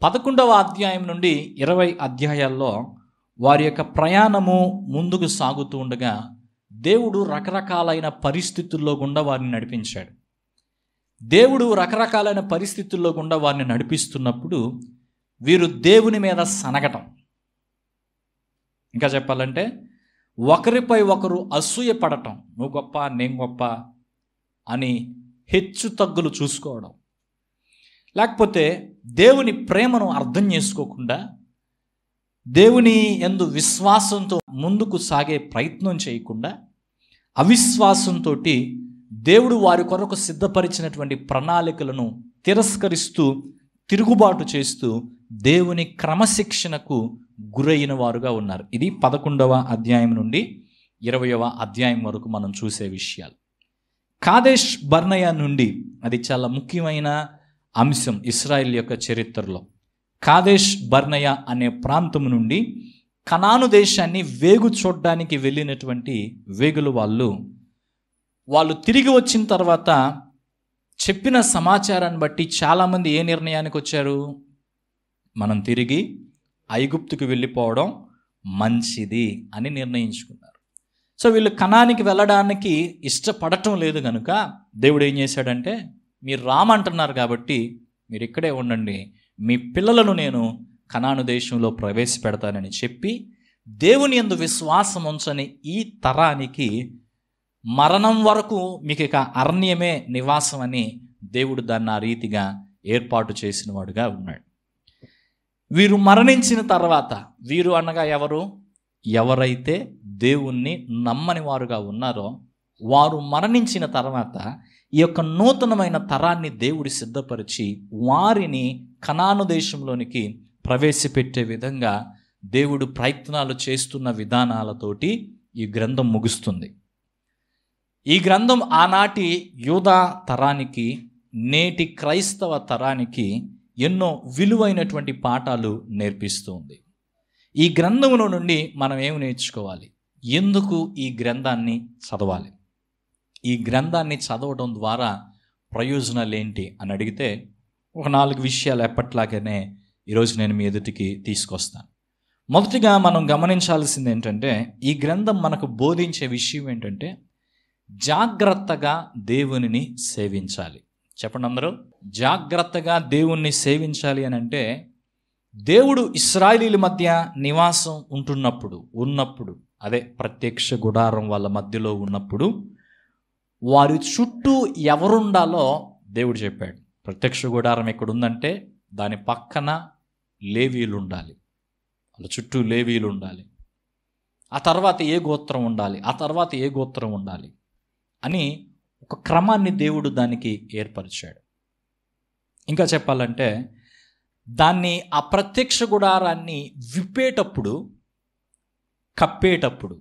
11వ అధ్యాయం నుండి 20 అధ్యాయాల్లో వారి యొక్క ప్రయాణము ముందుకు సాగుతూ ఉండగా దేవుడు రకరకాలైన పరిస్థితుల్లో గుండా వారిని నడిపించాడు. దేవుడు రకరకాలైన పరిస్థితుల్లో గుండా వారిని నడిపిస్తున్నప్పుడు వీరు దేవుని మీద సనగటం, ఇంకా చెప్పాలంటే ఒకరిపై ఒకరు అసూయ పడటం, నువ్వు గొప్ప నేను గొప్ప అని హెచ్చు తగ్గులు చూసుకోవడం, లేకపోతే దేవుని ప్రేమను అర్థం చేసుకోకుండా దేవుని యందు విశ్వాసంతో ముందుకు సాగే ప్రయత్నం చేయకుండా అవిశ్వాసంతో దేవుడు వారి కొరకు సిద్ధపరిచినటువంటి ప్రణాళికలను తిరస్కరిస్తూ తిరుగుబాటు చేస్తూ దేవుని క్రమశిక్షణకు గురైన వారుగా ఉన్నారు. ఇది 11వ అధ్యాయం నుండి 20వ అధ్యాయం వరకు మనం చూసే విషయాలు. కాదేష్ బర్నయ నుండి, అది చాలా ముఖ్యమైన అంశం ఇశ్రాయేల్ యొక్క చరిత్రలో, కాదేష్ బర్నయ అనే ప్రాంతం నుండి కనాను దేశాన్ని వేగు చూడడానికి వెళ్ళినటువంటి వేగులు వాళ్ళు తిరిగి వచ్చిన తర్వాత చెప్పిన సమాచారాన్ని బట్టి చాలామంది ఏ నిర్ణయానికి వచ్చారు? మనం తిరిగి ఐగుప్తుకు వెళ్ళిపోవడం మంచిది అని నిర్ణయించుకున్నారు. సో వీళ్ళు కనానికి వెళ్ళడానికి ఇష్టపడటం లేదు కనుక దేవుడు ఏం చేశాడంటే, మీరు రామంటున్నారు కాబట్టి మీరు ఇక్కడే ఉండండి, మీ పిల్లలను నేను కనాను దేశంలో ప్రవేశపెడతానని చెప్పి దేవుని యందు విశ్వాసం ఉంచని ఈ తరానికి మరణం వరకు మీకు ఇక అరణ్యమే నివాసం అని దేవుడు దాన్ని ఆ రీతిగా ఏర్పాటు చేసిన వాడుగా ఉన్నాడు. వీరు మరణించిన తర్వాత, వీరు అనగా ఎవరైతే దేవుణ్ణి నమ్మని వారుగా ఉన్నారో వారు మరణించిన తర్వాత ఈ యొక్క నూతనమైన తరాన్ని దేవుడు సిద్ధపరిచి వారిని కనాను దేశంలోనికి ప్రవేశపెట్టే విధంగా దేవుడు ప్రయత్నాలు చేస్తున్న విధానాలతోటి ఈ గ్రంథం ముగుస్తుంది. ఈ గ్రంథం ఆనాటి యూదా తరానికి, నేటి క్రైస్తవ తరానికి ఎన్నో విలువైనటువంటి పాఠాలు నేర్పిస్తుంది. ఈ గ్రంథములో నుండి మనం ఏమి నేర్చుకోవాలి? ఎందుకు ఈ గ్రంథాన్ని చదవాలి? ఈ గ్రంథాన్ని చదవడం ద్వారా ప్రయోజనాలు ఏంటి అని అడిగితే ఒక 4 విషయాలు ఎప్పట్లాగానే ఈరోజు నేను మీ ఎదుటికి తీసుకొస్తాను. మొదటిగా మనం గమనించాల్సింది ఏంటంటే, ఈ గ్రంథం మనకు బోధించే విషయం ఏంటంటే జాగ్రత్తగా దేవునిని సేవించాలి. చెప్పండి అందరూ, జాగ్రత్తగా దేవుణ్ణి సేవించాలి అని అంటే, దేవుడు ఇశ్రాయేలీల మధ్య నివాసం ఉన్నప్పుడు అదే ప్రత్యక్ష గుడారం వాళ్ళ మధ్యలో ఉన్నప్పుడు వారి చుట్టూ ఎవరుండాలో దేవుడు చెప్పాడు. ప్రత్యక్ష గుడారం ఎక్కడుందంటే దాని పక్కన లేవీలు ఉండాలి, వాళ్ళ చుట్టూ లేవీలు ఉండాలి, ఆ తర్వాత ఏ గోత్రం ఉండాలి, ఆ తర్వాత ఏ గోత్రం ఉండాలి అని ఒక క్రమాన్ని దేవుడు దానికి ఏర్పరిచాడు. ఇంకా చెప్పాలంటే దాన్ని, ఆ ప్రత్యక్ష గుడారాన్ని విప్పేటప్పుడు, కప్పేటప్పుడు,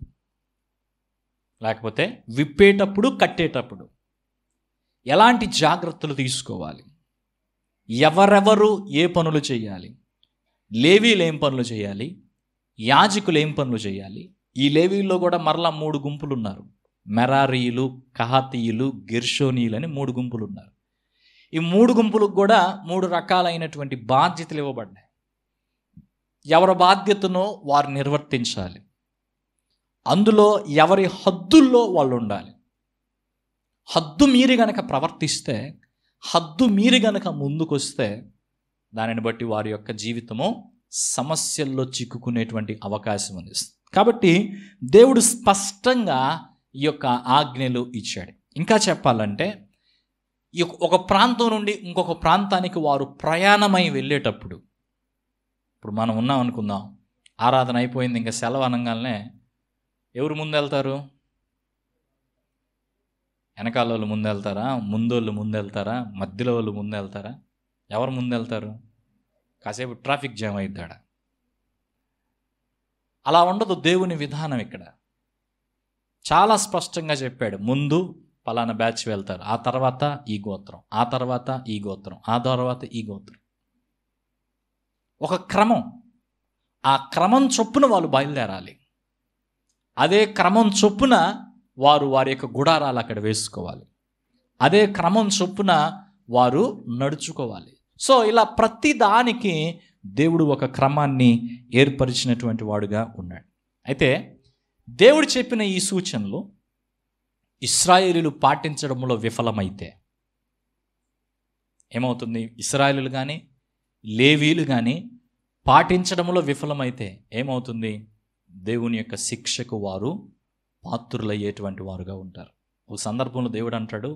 లేకపోతే విప్పేటప్పుడు, కట్టేటప్పుడు ఎలాంటి జాగ్రత్తలు తీసుకోవాలి, ఎవరెవరు ఏ పనులు చేయాలి, లేవీలు ఏం పనులు చేయాలి, యాజకులు ఏం పనులు చేయాలి. ఈ లేవీల్లో కూడా మరలా 3 గుంపులు ఉన్నారు. మెరారీయులు, కహాతీయులు, గెర్షోనీయులు అని 3 గుంపులు ఉన్నారు. ఈ 3 గుంపులకు కూడా 3 రకాలైనటువంటి బాధ్యతలు ఇవ్వబడ్డాయి. ఎవరి బాధ్యతను వారు నిర్వర్తించాలి. అందులో ఎవరి హద్దుల్లో వాళ్ళు ఉండాలి. హద్దు మీరి గనక ప్రవర్తిస్తే, హద్దు మీరి గనక ముందుకొస్తే దానిని బట్టి వారి యొక్క జీవితము సమస్యల్లో చిక్కుకునేటువంటి అవకాశం ఉంది. కాబట్టి దేవుడు స్పష్టంగా ఈ యొక్క ఆజ్ఞలు ఇచ్చాడు. ఇంకా చెప్పాలంటే ఒక ప్రాంతం నుండి ఇంకొక ప్రాంతానికి వారు ప్రయాణమై వెళ్ళేటప్పుడు, ఇప్పుడు మనం ఉన్నాం అనుకుందాం, ఆరాధన అయిపోయింది, ఇంకా సెలవు అనగానే ఎవరు ముందెళ్తారు? వెనకాల వాళ్ళు ముందెళ్తారా? ముందోళ్ళు ముందెళ్తారా? మధ్యలో వాళ్ళు ముందెళ్తారా? ఎవరు ముందెళ్తారు? కాసేపు ట్రాఫిక్ జామ్ అయిద్దాడ. అలా ఉండదు దేవుని విధానం. ఇక్కడ చాలా స్పష్టంగా చెప్పాడు, ముందు పలానా బ్యాచ్ వెళ్తారు, ఆ తర్వాత ఈ గోత్రం, ఆ తర్వాత ఈ గోత్రం, ఆ తర్వాత ఈ గోత్రం. ఒక క్రమం, ఆ క్రమం చొప్పున వాళ్ళు బయలుదేరాలి. అదే క్రమం చొప్పున వారి యొక్క గుడారాలు అక్కడ వేసుకోవాలి. అదే క్రమం చొప్పున వారు నడుచుకోవాలి. సో ఇలా ప్రతి దానికి దేవుడు ఒక క్రమాన్ని ఏర్పరిచినటువంటి వాడుగా ఉన్నాడు. అయితే దేవుడు చెప్పిన ఈ సూచనలు ఇశ్రాయేలీయులు పాటించడంలో విఫలమైతే ఏమవుతుంది? ఇశ్రాయేలీయులు కానీ లేవీయులు కానీ పాటించడంలో విఫలమైతే ఏమవుతుంది? దేవుని యొక్క శిక్షకు వారు పాత్రులయ్యేటువంటి వారుగా ఉంటారు. ఒక సందర్భంలో దేవుడు అంటాడు,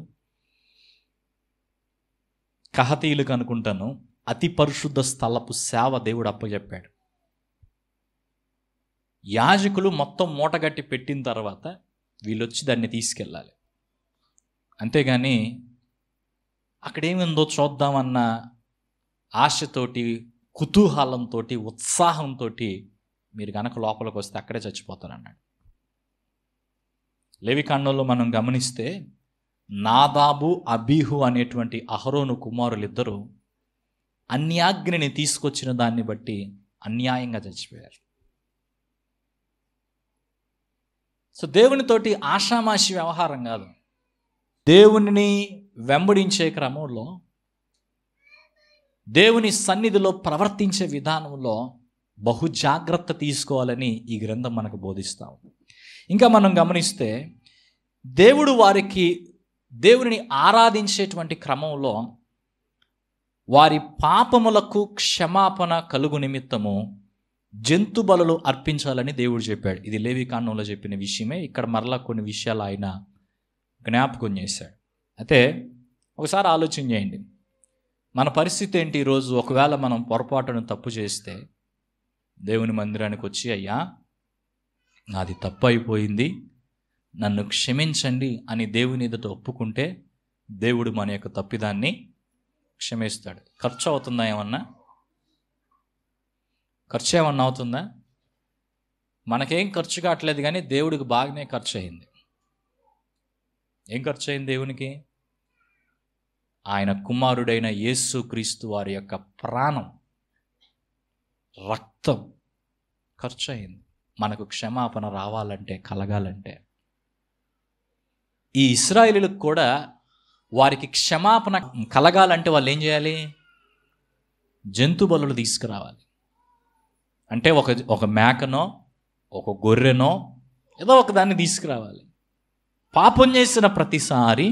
కహతీయులకు అనుకుంటాను అతి పరిశుద్ధ స్థలపు సేవ దేవుడు అప్పచెప్పాడు. యాజకులు మొత్తం మూటగట్టి పెట్టిన తర్వాత వీళ్ళు వచ్చి దాన్ని తీసుకెళ్ళాలి. అంతేగాని అక్కడేమిందో చూద్దామన్న ఆశతోటి, కుతూహలంతో, ఉత్సాహంతో మీరు కనుక లోపలికి వస్తే అక్కడే చచ్చిపోతారన్నాడు. లేవికాండంలో మనం గమనిస్తే నాదాబు, అబీహు అనేటువంటి అహరోను కుమారులిద్దరూ అన్యాగ్నిని తీసుకొచ్చిన దాన్ని బట్టి అన్యాయంగా చచ్చిపోయారు. సో దేవునితోటి ఆషామాషి వ్యవహారం కాదు. దేవునిని వెంబడించే క్రమంలో, దేవుని సన్నిధిలో ప్రవర్తించే విధానంలో బహు జాగ్రత్త తీసుకోవాలని ఈ గ్రంథం మనకు బోధిస్తాం. ఇంకా మనం గమనిస్తే దేవుడు వారికి దేవుని ఆరాధించేటువంటి క్రమంలో వారి పాపములకు క్షమాపణ కలుగు నిమిత్తము జంతు బలులు అర్పించాలని దేవుడు చెప్పాడు. ఇది లేవికాండంలో చెప్పిన విషయమే. ఇక్కడ మరలా కొన్ని విషయాలు ఆయన జ్ఞాపకం చేశాడు. అయితే ఒకసారి ఆలోచన చేయండి, మన పరిస్థితి ఏంటి ఈరోజు? ఒకవేళ మనం పొరపాటును తప్పు చేస్తే దేవుని మందిరానికి వచ్చి, అయ్యా నాది తప్పు అయిపోయింది, నన్ను క్షమించండి అని దేవుని ఎదుట ఒప్పుకుంటే దేవుడు మన యొక్క తప్పిదాన్ని క్షమిస్తాడు. ఖర్చు అవుతుందా? ఖర్చు ఏమన్నా అవుతుందా? మనకేం ఖర్చు కావట్లేదు, కానీ దేవుడికి బాగానే ఖర్చు అయింది. ఏం ఖర్చు అయింది దేవునికి? ఆయన కుమారుడైన యేసు క్రీస్తు వారి యొక్క ప్రాణం, రక్తం ఖర్చు అయింది మనకు క్షమాపణ రావాలంటే, కలగాలంటే. ఈ ఇశ్రాయేలీయులకు కూడా వారికి క్షమాపణ కలగాలంటే వాళ్ళు ఏం చేయాలి? జంతు బలులు తీసుకురావాలి. అంటే ఒక మేకనో, ఒక గొర్రెనో, ఏదో ఒక దాన్ని తీసుకురావాలి. పాపం చేసిన ప్రతిసారి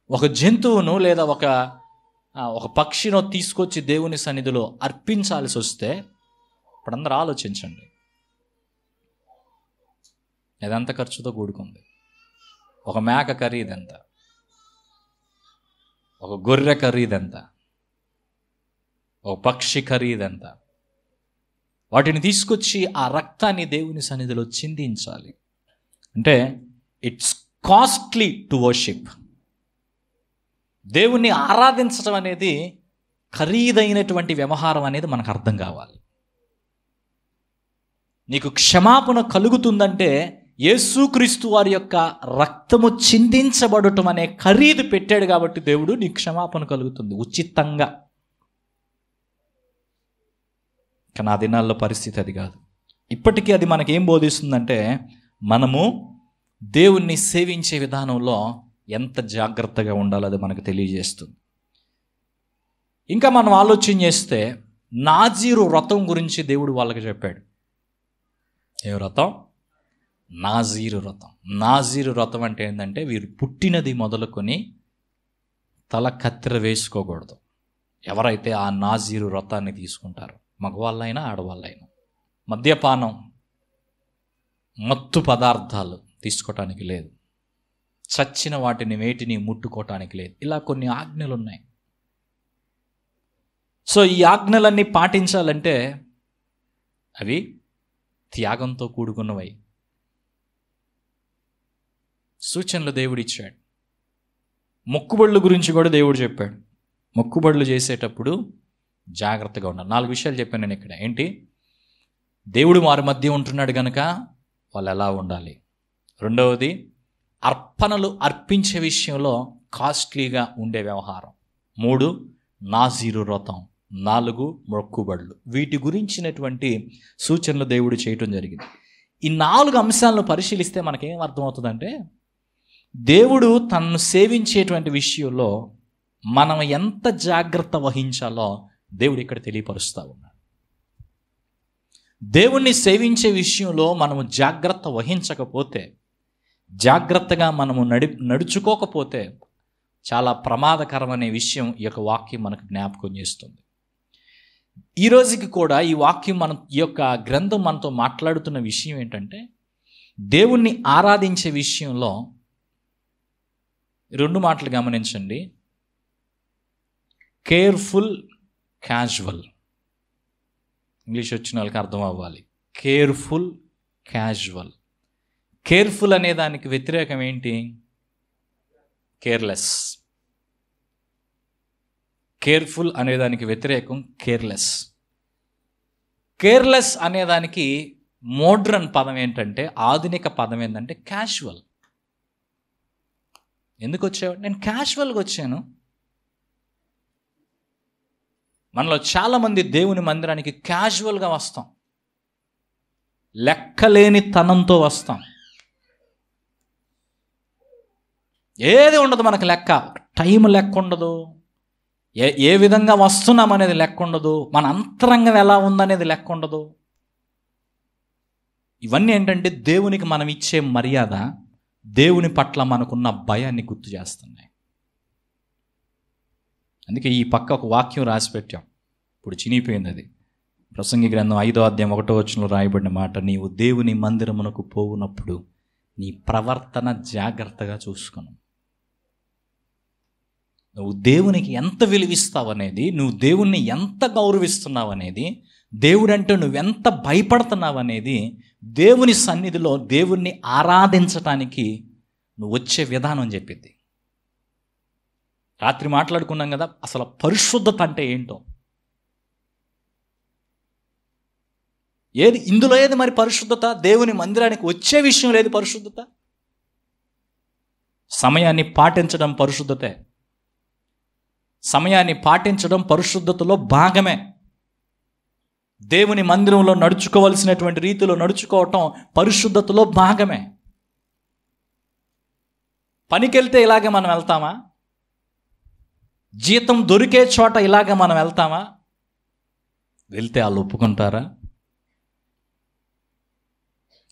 ఒక జంతువును లేదా ఒక పక్షినో తీసుకొచ్చి దేవుని సన్నిధిలో అర్పించాల్సి వస్తే ఇప్పుడు అందరూ ఆలోచించండి, ఏదంత ఖర్చుతో కూడుకుంది. ఒక మేక ఖరీదెంత? ఒక గొర్రె ఖరీదెంత? ఒక పక్షి ఖరీదెంత? వాటిని తీసుకొచ్చి ఆ రక్తాన్ని దేవుని సన్నిధిలో చిందించాలి. అంటే ఇట్స్ కాస్ట్లీ టు వర్షిప్. దేవుణ్ణి ఆరాధించడం అనేది ఖరీదైనటువంటి వ్యవహారం అనేది మనకు అర్థం కావాలి. నీకు క్షమాపణ కలుగుతుందంటే యేసుక్రీస్తు వారి యొక్క రక్తము చిందించబడటం అనే ఖరీదు పెట్టాడు కాబట్టి దేవుడు నీకు క్షమాపణ కలుగుతుంది ఉచితంగా. కానీ ఆ దినాల్లో పరిస్థితి అది కాదు. ఇప్పటికీ అది మనకేం బోధిస్తుందంటే మనము దేవుణ్ణి సేవించే విధానంలో ఎంత జాగ్రత్తగా ఉండాలో అది మనకు తెలియజేస్తుంది. ఇంకా మనం ఆలోచన చేస్తే నాజీరు వ్రతం గురించి దేవుడు వాళ్ళకి చెప్పాడు. ఏ వ్రతం? నాజీరు వ్రతం. నాజీరు వ్రతం అంటే ఏంటంటే వీరు పుట్టినది మొదలుకొని తల కత్తెర వేసుకోకూడదు. ఎవరైతే ఆ నాజీరు వ్రతాన్ని తీసుకుంటారో, మగవాళ్ళైనా ఆడవాళ్ళైనా, మద్యపానం, మత్తు పదార్థాలు తీసుకోవటానికి లేదు, చచ్చిన వాటిని వేటిని ముట్టుకోవటానికి లేదు. ఇలా కొన్ని ఆజ్ఞలు ఉన్నాయి. సో ఈ ఆజ్ఞలన్నీ పాటించాలంటే అవి త్యాగంతో కూడుకున్నవై. సూచనలు దేవుడు ఇచ్చాడు. మొక్కుబడుల గురించి కూడా దేవుడు చెప్పాడు. మొక్కుబడులు చేసేటప్పుడు జాగ్రత్తగా ఉండాలి. 4 విషయాలు చెప్పాను నేను ఇక్కడ. ఏంటి? దేవుడు వారి మధ్య ఉంటున్నాడు కనుక వాళ్ళు ఎలా ఉండాలి. రెండవది, అర్పణలు అర్పించే విషయంలో కాస్ట్లీగా ఉండే వ్యవహారం. 3, నాజీరు వ్రతం. 4, మొక్కుబడులు. వీటి గురించినటువంటి సూచనలు దేవుడు చేయటం జరిగింది. ఈ 4 అంశాలను పరిశీలిస్తే మనకేం అర్థమవుతుందంటే దేవుడు తనను సేవించేటువంటి విషయంలో మనం ఎంత జాగ్రత్త వహించాలో దేవుడు ఇక్కడ తెలియపరుస్తూ ఉన్నాడు. దేవుణ్ణి సేవించే విషయంలో మనము జాగ్రత్త వహించకపోతే, జాగ్రత్తగా మనము నడుచుకోకపోతే చాలా ప్రమాదకరమనే విషయం ఈ యొక్క వాక్యం మనకు జ్ఞాపకం చేస్తుంది. ఈ రోజుకి కూడా ఈ వాక్యం ఈ యొక్క గ్రంథం మనతో మాట్లాడుతున్న విషయం ఏంటంటే, దేవుణ్ణి ఆరాధించే విషయంలో 2 మాటలు గమనించండి. Careful, casual. ఇంగ్లీష్ వచ్చిన వాళ్ళకి అర్థం అవ్వాలి. Careful, casual. కేర్ఫుల్ అనే దానికి వ్యతిరేకం ఏంటి? కేర్లెస్. కేర్ఫుల్ అనేదానికి వ్యతిరేకం కేర్లెస్. కేర్లెస్ అనేదానికి మోడ్రన్ పదం ఏంటంటే, ఆధునిక పదం ఏంటంటే క్యాజువల్. ఎందుకు వచ్చావు? నేను క్యాజువల్గా వచ్చాను. మనలో చాలామంది దేవుని మందిరానికి క్యాజువల్గా వస్తాం, లెక్కలేని తనంతో వస్తాం. ఏది ఉండదు మనకు లెక్క. టైం లెక్క ఉండదు, ఏ విధంగా వస్తున్నాం అనేది లెక్క ఉండదు, మన అంతరంగం ఎలా ఉందనేది లెక్క ఉండదు. ఇవన్నీ ఏంటంటే దేవునికి మనం ఇచ్చే మర్యాద, దేవుని పట్ల మనకున్న భయాన్ని గుర్తు చేస్తున్నాయి. అందుకే ఈ పక్క ఒక వాక్యం రాసి పెట్టాం, ఇప్పుడు చినిగిపోయింది అది. ప్రసంగి గ్రంథం 5వ అధ్యాయం 1వ వచనంలో రాయబడిన మాట, నీవు దేవుని మందిరమునకు పోవునప్పుడు నీ ప్రవర్తన జాగ్రత్తగా చూసుకును. నువ్వు దేవునికి ఎంత విలువిస్తావు అనేది, నువ్వు దేవుణ్ణి ఎంత గౌరవిస్తున్నావు అనేది, దేవుడంటే నువ్వెంత భయపడుతున్నావు అనేది, దేవుని సన్నిధిలో దేవుణ్ణి ఆరాధించటానికి నువ్వు వచ్చే విధానం చెప్పింది. రాత్రి మాట్లాడుకున్నాం కదా, అసలు పరిశుద్ధత అంటే ఏంటో. ఇందులో ఏది మరి పరిశుద్ధత? దేవుని మందిరానికి వచ్చే విషయం లేదు పరిశుద్ధత. సమయాన్ని పాటించడం పరిశుద్ధతే. సమయాన్ని పాటించడం పరిశుద్ధతలో భాగమే. దేవుని మందిరంలో నడుచుకోవలసినటువంటి రీతిలో నడుచుకోవటం పరిశుద్ధతలో భాగమే. పనికెళ్తే ఇలాగే మనం వెళ్తామా? జీతం దొరికే చోట ఇలాగే మనం వెళ్తామా? వెళ్తే వాళ్ళు ఒప్పుకుంటారా?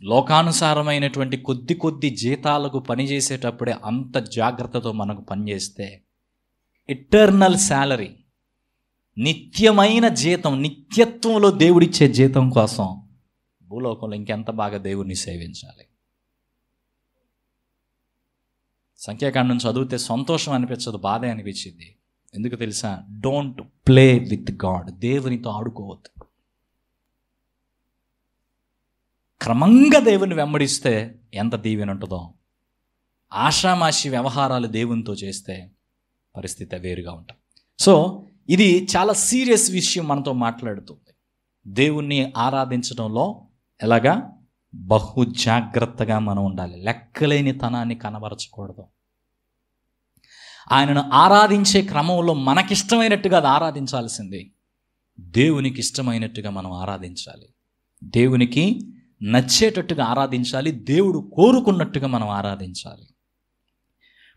లోకానుసారమైనటువంటి కొద్ది జీతాలకు పనిచేసేటప్పుడే అంత జాగ్రత్తతో మనకు పనిచేస్తే, ఎటర్నల్ శాలరీ, నిత్యమైన జీతం, నిత్యత్వంలో దేవుడిచ్చే జీతం కోసం భూలోకంలో ఇంకెంత బాగా దేవుడిని సేవించాలి. సంఖ్యాకాండం చదివితే సంతోషం అనిపించదు, బాధే అనిపించింది. ఎందుకు తెలుసా? Don't play with God. దేవునితో ఆడుకోవద్దు. క్రమంగా దేవుని వెంబడిస్తే ఎంత దీవెన ఉంటుందో, ఆషామాషి వ్యవహారాలు దేవునితో చేస్తే పరిస్థితి వేరుగా ఉంటుంది. సో ఇది చాలా సీరియస్ విషయం మనతో మాట్లాడుతుంది. దేవుణ్ణి ఆరాధించడంలో ఎలాగా బహు జాగ్రత్తగా మనం ఉండాలి. లెక్కలేని తనాన్ని కనబరచకూడదు. ఆయనను ఆరాధించే క్రమంలో మనకిష్టమైనట్టుగా అది ఆరాధించాల్సింది. దేవునికి ఇష్టమైనట్టుగా మనం ఆరాధించాలి. దేవునికి నచ్చేటట్టుగా ఆరాధించాలి. దేవుడు కోరుకున్నట్టుగా మనం ఆరాధించాలి.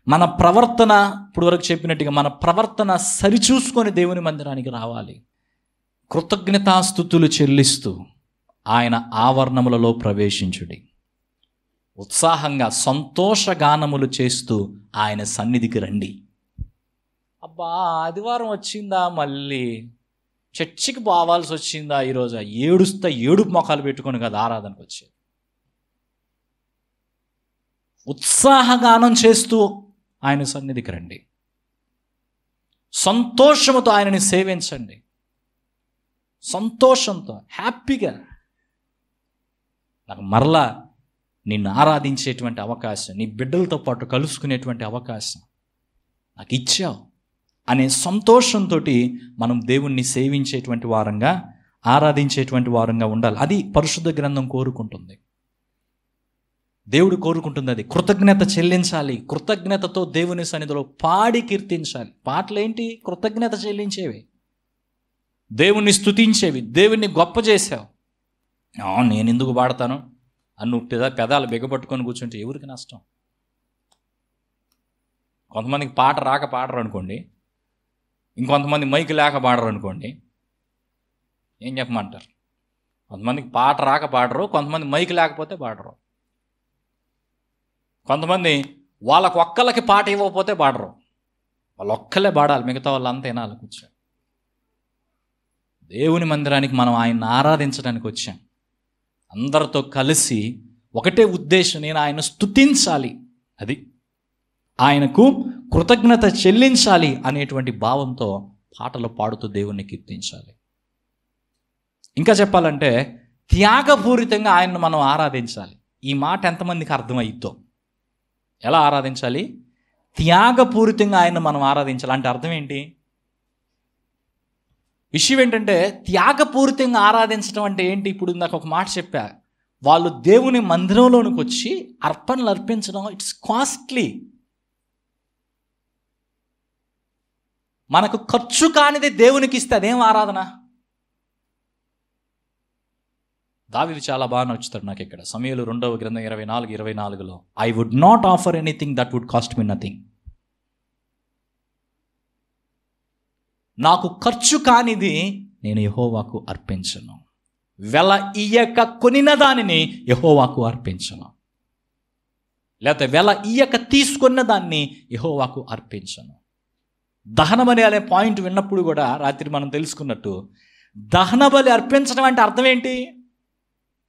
మన ప్రవర్తన, ఇప్పుడు వరకు చెప్పినట్టుగా మన ప్రవర్తన సరిచూసుకొని దేవుని మందిరానికి రావాలి. కృతజ్ఞతాస్తుతులు చెల్లిస్తూ ఆయన ఆవరణములలో ప్రవేశించుడి. ఉత్సాహంగా సంతోషగానములు చేస్తూ ఆయన సన్నిధికి రండి. అబ్బా, ఆదివారం వచ్చిందా, మళ్ళీ చర్చికి పోవాల్సి వచ్చిందా, ఈరోజు ఏడుపు మొఖాలు పెట్టుకొని కదా ఆరాధనకు వచ్చేది. ఉత్సాహగానం చేస్తూ ఆయన సన్నిధికి రండి. సంతోషముతో ఆయనని సేవించండి. సంతోషంతో, హ్యాపీగా. నాకు మరలా నిన్ను ఆరాధించేటువంటి అవకాశం, నీ బిడ్డలతో పాటు కలుసుకునేటువంటి అవకాశం నాకు ఇచ్చావు అనే సంతోషంతో మనం దేవుణ్ణి సేవించేటువంటి వారంగా, ఆరాధించేటువంటి వారంగా ఉండాలి. అది పరిశుద్ధ గ్రంథం కోరుకుంటుంది. దేవుడు కోరుకుంటుంది అది. కృతజ్ఞత చెల్లించాలి. కృతజ్ఞతతో దేవుని సన్నిధిలో పాడి కీర్తించాలి. పాటలు ఏంటి? కృతజ్ఞత చెల్లించేవి, దేవుణ్ణి స్తుతించేవి, దేవుణ్ణి గొప్ప చేసావు. నేను ఎందుకు పాడతాను అని నువ్వు పెదాలు బిగపట్టుకొని కూర్చుంటే ఎవరికి నష్టం? కొంతమందికి పాట రాక పాడరు అనుకోండి, ఇంకొంతమంది మైకు లేక పాడరు అనుకోండి, ఏం చెప్పమంటారు? కొంతమందికి పాట రాక పాడరు, కొంతమంది మైక్ లేకపోతే పాడరు, కొంతమంది వాళ్ళకొక్కలకి పాట ఇవ్వకపోతే పాడరు. వాళ్ళు ఒక్కలే పాడాలి, మిగతా వాళ్ళంతా వినాలి కూర్చొని. దేవుని మందిరానికి మనం ఆయన్ని ఆరాధించడానికి వచ్చాం. అందరితో కలిసి ఒకటే ఉద్దేశం, నేను ఆయన స్తుతించాలి, అది ఆయనకు కృతజ్ఞత చెల్లించాలి అనేటువంటి భావంతో పాటలు పాడుతూ దేవుణ్ణి కీర్తించాలి. ఇంకా చెప్పాలంటే త్యాగపూరితంగా ఆయన్ని మనం ఆరాధించాలి. ఈ మాట ఎంతమందికి అర్థమైద్దో? ఎలా ఆరాధించాలి? త్యాగపూరితంగా ఆయన్ని మనం ఆరాధించాలి అంటే అర్థం ఏంటి? విషయం ఏంటంటే త్యాగపూరితంగా ఆరాధించడం అంటే ఏంటి? ఇప్పుడు నాకు ఒక మాట చెప్పా, వాళ్ళు దేవుని మందిరంలోనికి వచ్చి అర్పణలు అర్పించడం ఇట్స్ కాస్ట్లీ. మనకు ఖర్చు కానిది దేవునికి ఇస్తే అదేం ఆరాధన? దావీదు చాలా బాగా నచ్చుతాడు నాకు ఇక్కడ. సమూయేలు 2వ గ్రంథం 24:24లో I would not offer anything that would cost me nothing. నాకు ఖర్చు కానిది నేను యెహోవాకు అర్పించను, వెల ఇయ్యక కొనిన దానిని యెహోవాకు అర్పించను, లేకపోతే వెల ఇయ్యక తీసుకున్న దాన్ని యెహోవాకు అర్పించను. దహన బలి అనే పాయింట్ విన్నప్పుడు కూడా రాత్రి మనం తెలుసుకున్నట్టు, దహన బలి అర్పించడం అంటే అర్థం ఏంటి?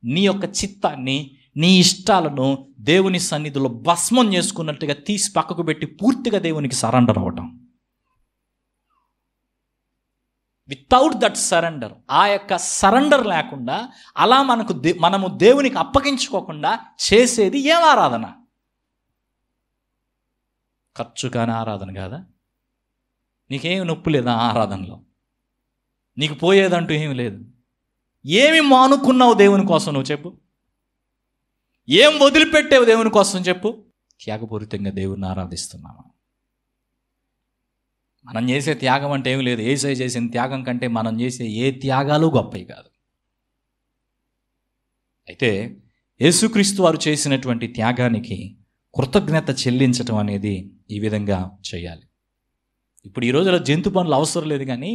నీ యొక్క చిత్తాన్ని, నీ ఇష్టాలను దేవుని సన్నిధిలో భస్మం చేసుకున్నట్టుగా తీసి పక్కకు పెట్టి పూర్తిగా దేవునికి సరెండర్ అవ్వటం. వితౌట్ దట్ సరెండర్, ఆ యొక్క సరెండర్ లేకుండా అలా మనము దేవునికి అప్పగించుకోకుండా చేసేది ఏం ఆరాధన? ఖర్చు కాని ఆరాధన కాదా? నీకేమి నొప్పి లేదా ఆరాధనలో? నీకు పోయేదంటూ ఏమి లేదు. ఏమి మానుకున్నావు దేవుని కోసం నువ్వు చెప్పు? ఏం వదిలిపెట్టావు దేవుని కోసం చెప్పు? త్యాగపూరితంగా దేవుని ఆరాధిస్తున్నామా? మనం చేసే త్యాగం అంటే ఏమి లేదు. యేసయ్య చేసిన త్యాగం కంటే మనం చేసే ఏ త్యాగాలు గొప్పవి కాదు. అయితే యేసుక్రీస్తు వారు చేసినటువంటి త్యాగానికి కృతజ్ఞత చెల్లించటం అనేది ఈ విధంగా చేయాలి. ఇప్పుడు ఈ రోజులో జంతు పనులు అవసరం లేదు, కానీ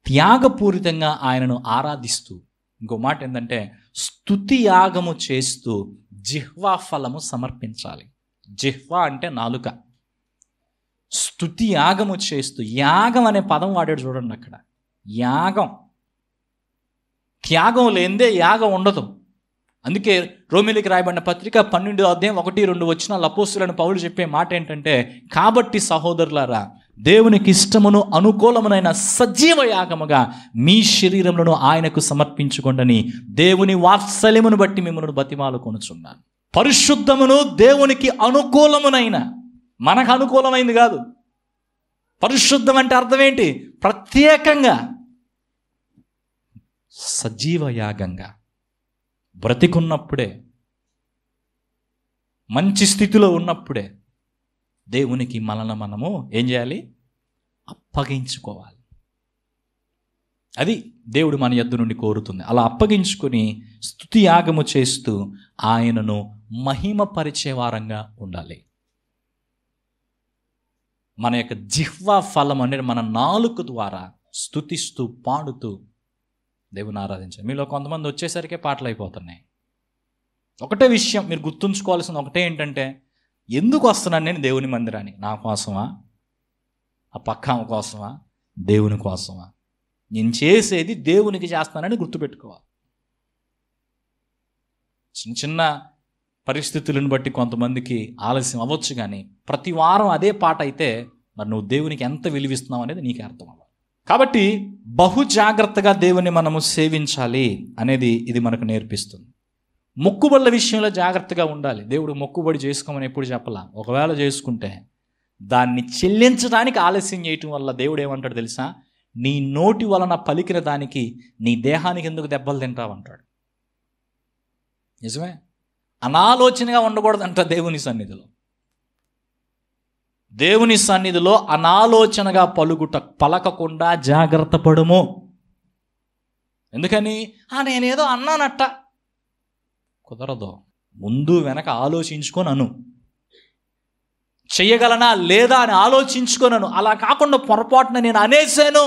త్యాగపూరితంగా ఆయనను ఆరాధిస్తూ, ఇంకో మాట ఏంటంటే స్తుతి యాగము చేస్తూ జిహ్వా ఫలము సమర్పించాలి. జిహ్వా అంటే నాలుక. స్తుతి యాగము చేస్తూ, యాగం అనే పదం వాడాడు చూడండి అక్కడ. యాగం, త్యాగం లేనిదే యాగం ఉండదు. అందుకే రోమీయులకు రాయబడిన పత్రిక 12:1-2 అపోస్తలుడైన పౌలు చెప్పే మాట ఏంటంటే, కాబట్టి సహోదరులారా, దేవునికి ఇష్టమును అనుకూలమునైన సజీవ యాగముగా మీ శరీరములను ఆయనకు సమర్పించుకొండని దేవుని వాత్సల్యమును బట్టి మిమ్మల్ని బతిమాలుకొనుచున్నాను. పరిశుద్ధమును దేవునికి అనుకూలమునైన, మనకు అనుకూలమైంది కాదు. పరిశుద్ధం అంటే అర్థం ఏంటి? ప్రత్యేకంగా సజీవ యాగంగా బ్రతికున్నప్పుడే, మంచి స్థితిలో ఉన్నప్పుడే దేవునికి మనము ఏం చేయాలి? అప్పగించుకోవాలి. అది దేవుడు మన యొద్ద నుండి కోరుతుంది. అలా అప్పగించుకొని స్తుతి యాగము చేస్తూ ఆయనను మహిమపరిచే వారంగా ఉండాలి. మన యొక్క జిహ్వా ఫలం అనేది మన నాలుక ద్వారా స్తుతిస్తూ పాడుతూ దేవుని ఆరాధించాలి. మీలో కొంతమంది వచ్చేసరికే పాటలు అయిపోతున్నాయి. ఒకటే విషయం మీరు గుర్తుంచుకోవాల్సింది ఒకటే ఏంటంటే, ఎందుకు వస్తున్నాను నేను దేవుని మందిరానికి? నా కోసమా? ఆ పక్క కోసమా? దేవుని కోసమా? నేను చేసేది దేవునికి చేస్తానని గుర్తుపెట్టుకోవాలి. చిన్న చిన్న పరిస్థితులను బట్టి కొంతమందికి ఆలస్యం అవ్వచ్చు, కానీ ప్రతి వారం అదే పాట అయితే మరి నువ్వు దేవునికి ఎంత విలువిస్తున్నావు అనేది నీకే అర్థం అవ్వాలి. కాబట్టి బహు జాగ్రత్తగా దేవుని మనము సేవించాలి అనేది ఇది మనకు నేర్పిస్తుంది. మొక్కుబడుల విషయంలో జాగ్రత్తగా ఉండాలి. దేవుడు మొక్కుబడి చేసుకోమని ఎప్పుడు చెప్పలా. ఒకవేళ చేసుకుంటే దాన్ని చెల్లించడానికి ఆలస్యం చేయటం వల్ల దేవుడు ఏమంటాడు తెలుసా? నీ నోటి వలన పలికిన దానికి నీ దేహానికి ఎందుకు దెబ్బలు తింటావు అంటాడు. నిజమే, అనాలోచనగా ఉండకూడదంట దేవుని సన్నిధిలో. దేవుని సన్నిధిలో అనాలోచనగా పలకకుండా జాగ్రత్త పడుము. ఎందుకని? నేనేదో అన్నానట్ట. కుదరదు. ముందు వెనక ఆలోచించుకొని అను. చెయ్యగలనా లేదా అని ఆలోచించుకొనను. అలా కాకుండా పొరపాటున నేను అనేసాను,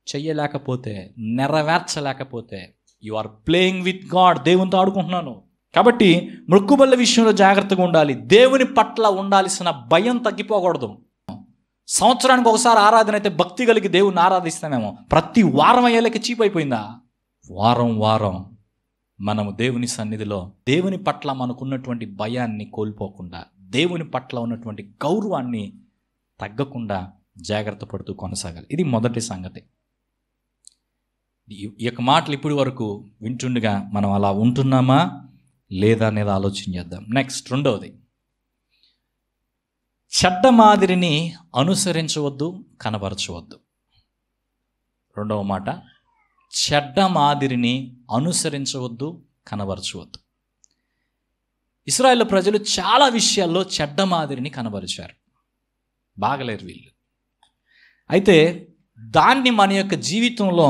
చెయ్యలేకపోతే, నెరవేర్చలేకపోతే you are playing with God, దేవునితో ఆడుకుంటున్నాను. కాబట్టి మొక్కుబళ్ళ విషయంలో జాగ్రత్తగా ఉండాలి. దేవుని పట్ల ఉండాల్సిన భయం తగ్గిపోకూడదు. సంవత్సరానికి ఒకసారి ఆరాధన అయితే భక్తి కలిగి దేవుని ఆరాధిస్తామేమో, ప్రతి వారం అయ్యేలకి చీప్ అయిపోయిందా? వారం వారం మనము దేవుని సన్నిధిలో దేవుని పట్ల మనకున్నటువంటి భయాన్ని కోల్పోకుండా, దేవుని పట్ల ఉన్నటువంటి గౌరవాన్ని తగ్గకుండా జాగ్రత్త పడుతూ కొనసాగాలి. ఇది మొదటి సంగతి. ఈ యొక్క మాటలు ఇప్పటి వరకు వింటుండగా మనం అలా ఉంటున్నామా లేదా అనేది ఆలోచన చేద్దాం. నెక్స్ట్, రెండవది, చెడ్డ మాదిరిని అనుసరించవద్దు, కనబరచవద్దు. రెండవ మాట, చెడ్డ మాదిరిని అనుసరించవద్దు, కనబరచవద్దు. ఇశ్రాయేలు ప్రజలు చాలా విషయాల్లో చెడ్డ మాదిరిని కనబరిచారు. బాగలేరు వీళ్ళు. అయితే దాన్ని మన యొక్క జీవితంలో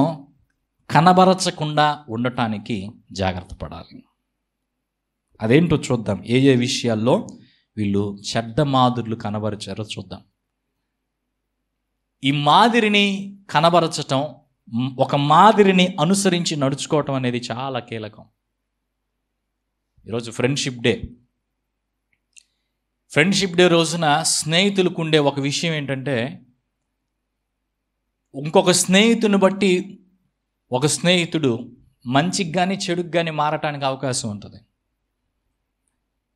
కనబరచకుండా ఉండటానికి జాగ్రత్త పడాలి. అదేంటో చూద్దాం. ఏ ఏ విషయాల్లో వీళ్ళు చెడ్డ మాదిరులు కనబరిచారో చూద్దాం. ఈ మాదిరిని కనబరచటం, ఒక మాదిరిని అనుసరించి నడుచుకోవటం అనేది చాలా కీలకం. ఈరోజు ఫ్రెండ్షిప్ డే. ఫ్రెండ్షిప్ డే రోజున స్నేహితులకు ఉండే ఒక విషయం ఏంటంటే, ఇంకొక స్నేహితుని బట్టి ఒక స్నేహితుడు మంచికి కానీ చెడుకు కానీ మారటానికి అవకాశం ఉంటుంది.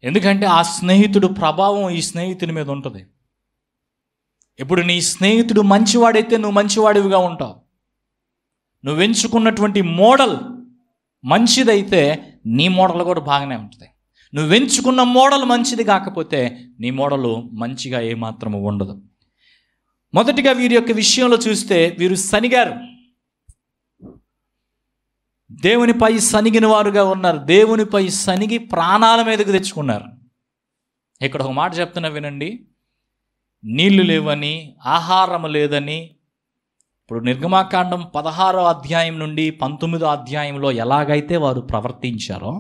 ఎందుకంటే ఆ స్నేహితుడు ప్రభావం ఈ స్నేహితుని మీద ఉంటుంది. ఇప్పుడు నీ స్నేహితుడు మంచివాడైతే నువ్వు మంచివాడివిగా ఉంటావు. నువ్వు ఎంచుకున్నటువంటి మోడల్ మంచిదైతే నీ మోడల్ కూడా బాగానే ఉంటుంది. నువ్వు ఎంచుకున్న మోడల్ మంచిది కాకపోతే నీ మోడలు మంచిగా ఏమాత్రము ఉండదు. మొదటిగా వీరి యొక్క విషయంలో చూస్తే, వీరు సనిగారు, దేవునిపై సనిగిన వారుగా ఉన్నారు. దేవునిపై సనిగి ప్రాణాల మీదకు తెచ్చుకున్నారు. ఇక్కడ ఒక మాట చెప్తున్నా వినండి. నీళ్లు లేవని, ఆహారం లేదని, ఇప్పుడు నిర్గమాకాండం 16వ అధ్యాయం నుండి 19వ అధ్యాయంలో ఎలాగైతే వారు ప్రవర్తించారో,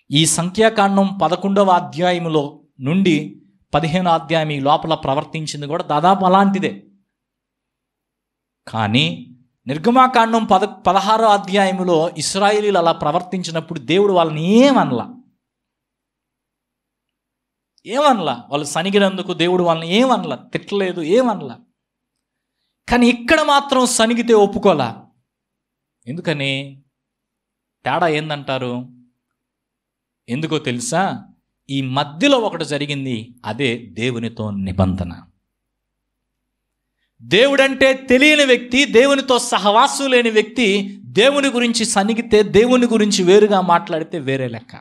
ఈ సంఖ్యాకాండం 11వ అధ్యాయంలో నుండి 15వ అధ్యాయం ఈ లోపల ప్రవర్తించింది కూడా దాదాపు అలాంటిదే. కానీ నిర్గమాకాండం 16వ అధ్యాయంలో ఇశ్రాయేలీలు అలా ప్రవర్తించినప్పుడు దేవుడు వాళ్ళని ఏమనలా. వాళ్ళు సనిగినందుకు దేవుడు వాళ్ళని ఏమనలా, తిట్టలేదు, ఏమనలా. కానీ ఇక్కడ మాత్రం సనిగితే ఒప్పుకోలా. ఎందుకని? తేడా ఏందంటారు? ఎందుకో తెలుసా? ఈ మధ్యలో ఒకటి జరిగింది. అదే దేవునితో నిబంధన. దేవుడంటే తెలియని వ్యక్తి, దేవునితో సహవాసం లేని వ్యక్తి దేవుని గురించి సనిగితే, దేవుని గురించి వేరుగా మాట్లాడితే వేరే లెక్క.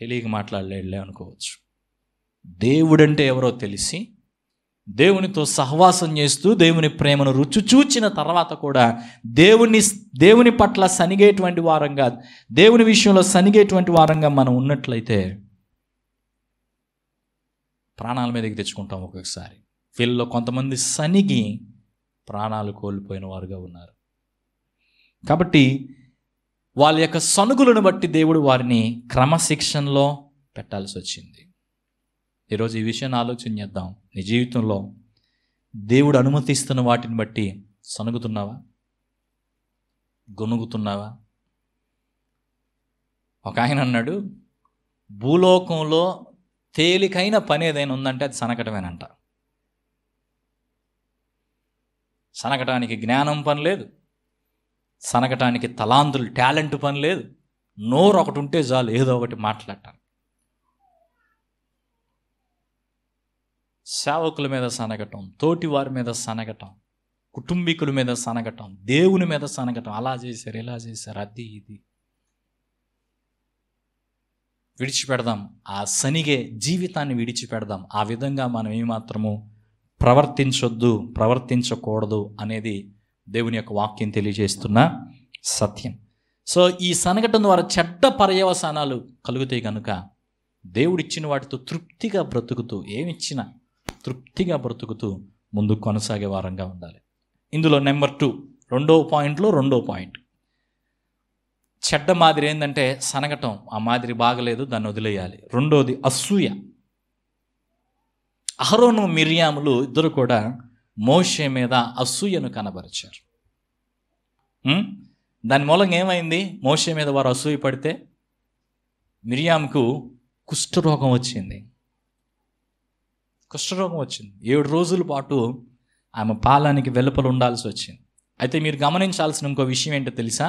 తెలియక మాట్లాడలేడులే అనుకోవచ్చు. దేవుడంటే ఎవరో తెలిసి దేవునితో సహవాసం చేస్తూ దేవుని ప్రేమను రుచి చూచిన తర్వాత కూడా దేవుని పట్ల సనిగేటువంటి వారంగా, దేవుని విషయంలో సనిగేటువంటి వారంగా మనం ఉన్నట్లయితే ప్రాణాల మీదకి తెచ్చుకుంటాం ఒక్కొక్కసారి. వీళ్ళలో కొంతమంది సనిగి ప్రాణాలు కోల్పోయిన వారుగా ఉన్నారు. కాబట్టి వాళ్ళ యొక్క సనుగులను బట్టి దేవుడు వారిని క్రమశిక్షణలో పెట్టాల్సి వచ్చింది. ఈరోజు ఈ విషయాన్ని ఆలోచన చేద్దాం. నీ జీవితంలో దేవుడు అనుమతిస్తున్న వాటిని బట్టి సనుగుతున్నావా? గొనుగుతున్నావా? ఒక ఆయన అన్నాడు, భూలోకంలో తేలికైన పని ఏదైనా ఉందంటే అది సనకటమేనంట. సనకటానికి జ్ఞానం పని లేదు, సనకటానికి తలాంతులు టాలెంట్ పని లేదు. నోరు ఒకటి ఉంటే చాలు ఏదో ఒకటి మాట్లాడటానికి. సేవకుల మీద సనగటం, తోటి వారి మీద సనగటం, కుటుంబీకుల మీద సనగటం, దేవుని మీద సనగటం, అలా చేశారు, ఇలా చేశారు, అది ఇది. విడిచిపెడదాం ఆ సనిగే జీవితాన్ని, విడిచిపెడదాం. ఆ విధంగా మనం ఏమాత్రము ప్రవర్తించకూడదు అనేది దేవుని యొక్క వాక్యం తెలియజేస్తున్న సత్యం. సో ఈ సనగటం ద్వారా చెడ్డ పర్యవసానాలు కలుగుతాయి కనుక దేవుడిచ్చిన వాటితో తృప్తిగా బ్రతుకుతూ, ఏమిచ్చినా తృప్తిగా బ్రతుకుతూ ముందుకు కొనసాగే వారంగా ఉండాలి. ఇందులో నెంబర్ 2, రెండో పాయింట్, చెడ్డ మాదిరి ఏంటంటే సనగటం. ఆ మాదిరి బాగలేదు, దాన్ని వదిలేయాలి. రెండోది అసూయ. అహరోను మిర్యాములు ఇద్దరు కూడా మోషే మీద అసూయను కనబరిచారు. దాని మూలంగా ఏమైంది? మోషే మీద వారు అసూయ పడితే మిరియాముకు కుష్ఠరోగం వచ్చింది. 7 రోజుల పాటు ఆమె పాలానికి వెలుపల ఉండాల్సి వచ్చింది. అయితే మీరు గమనించాల్సిన ఇంకో విషయం ఏంటో తెలుసా?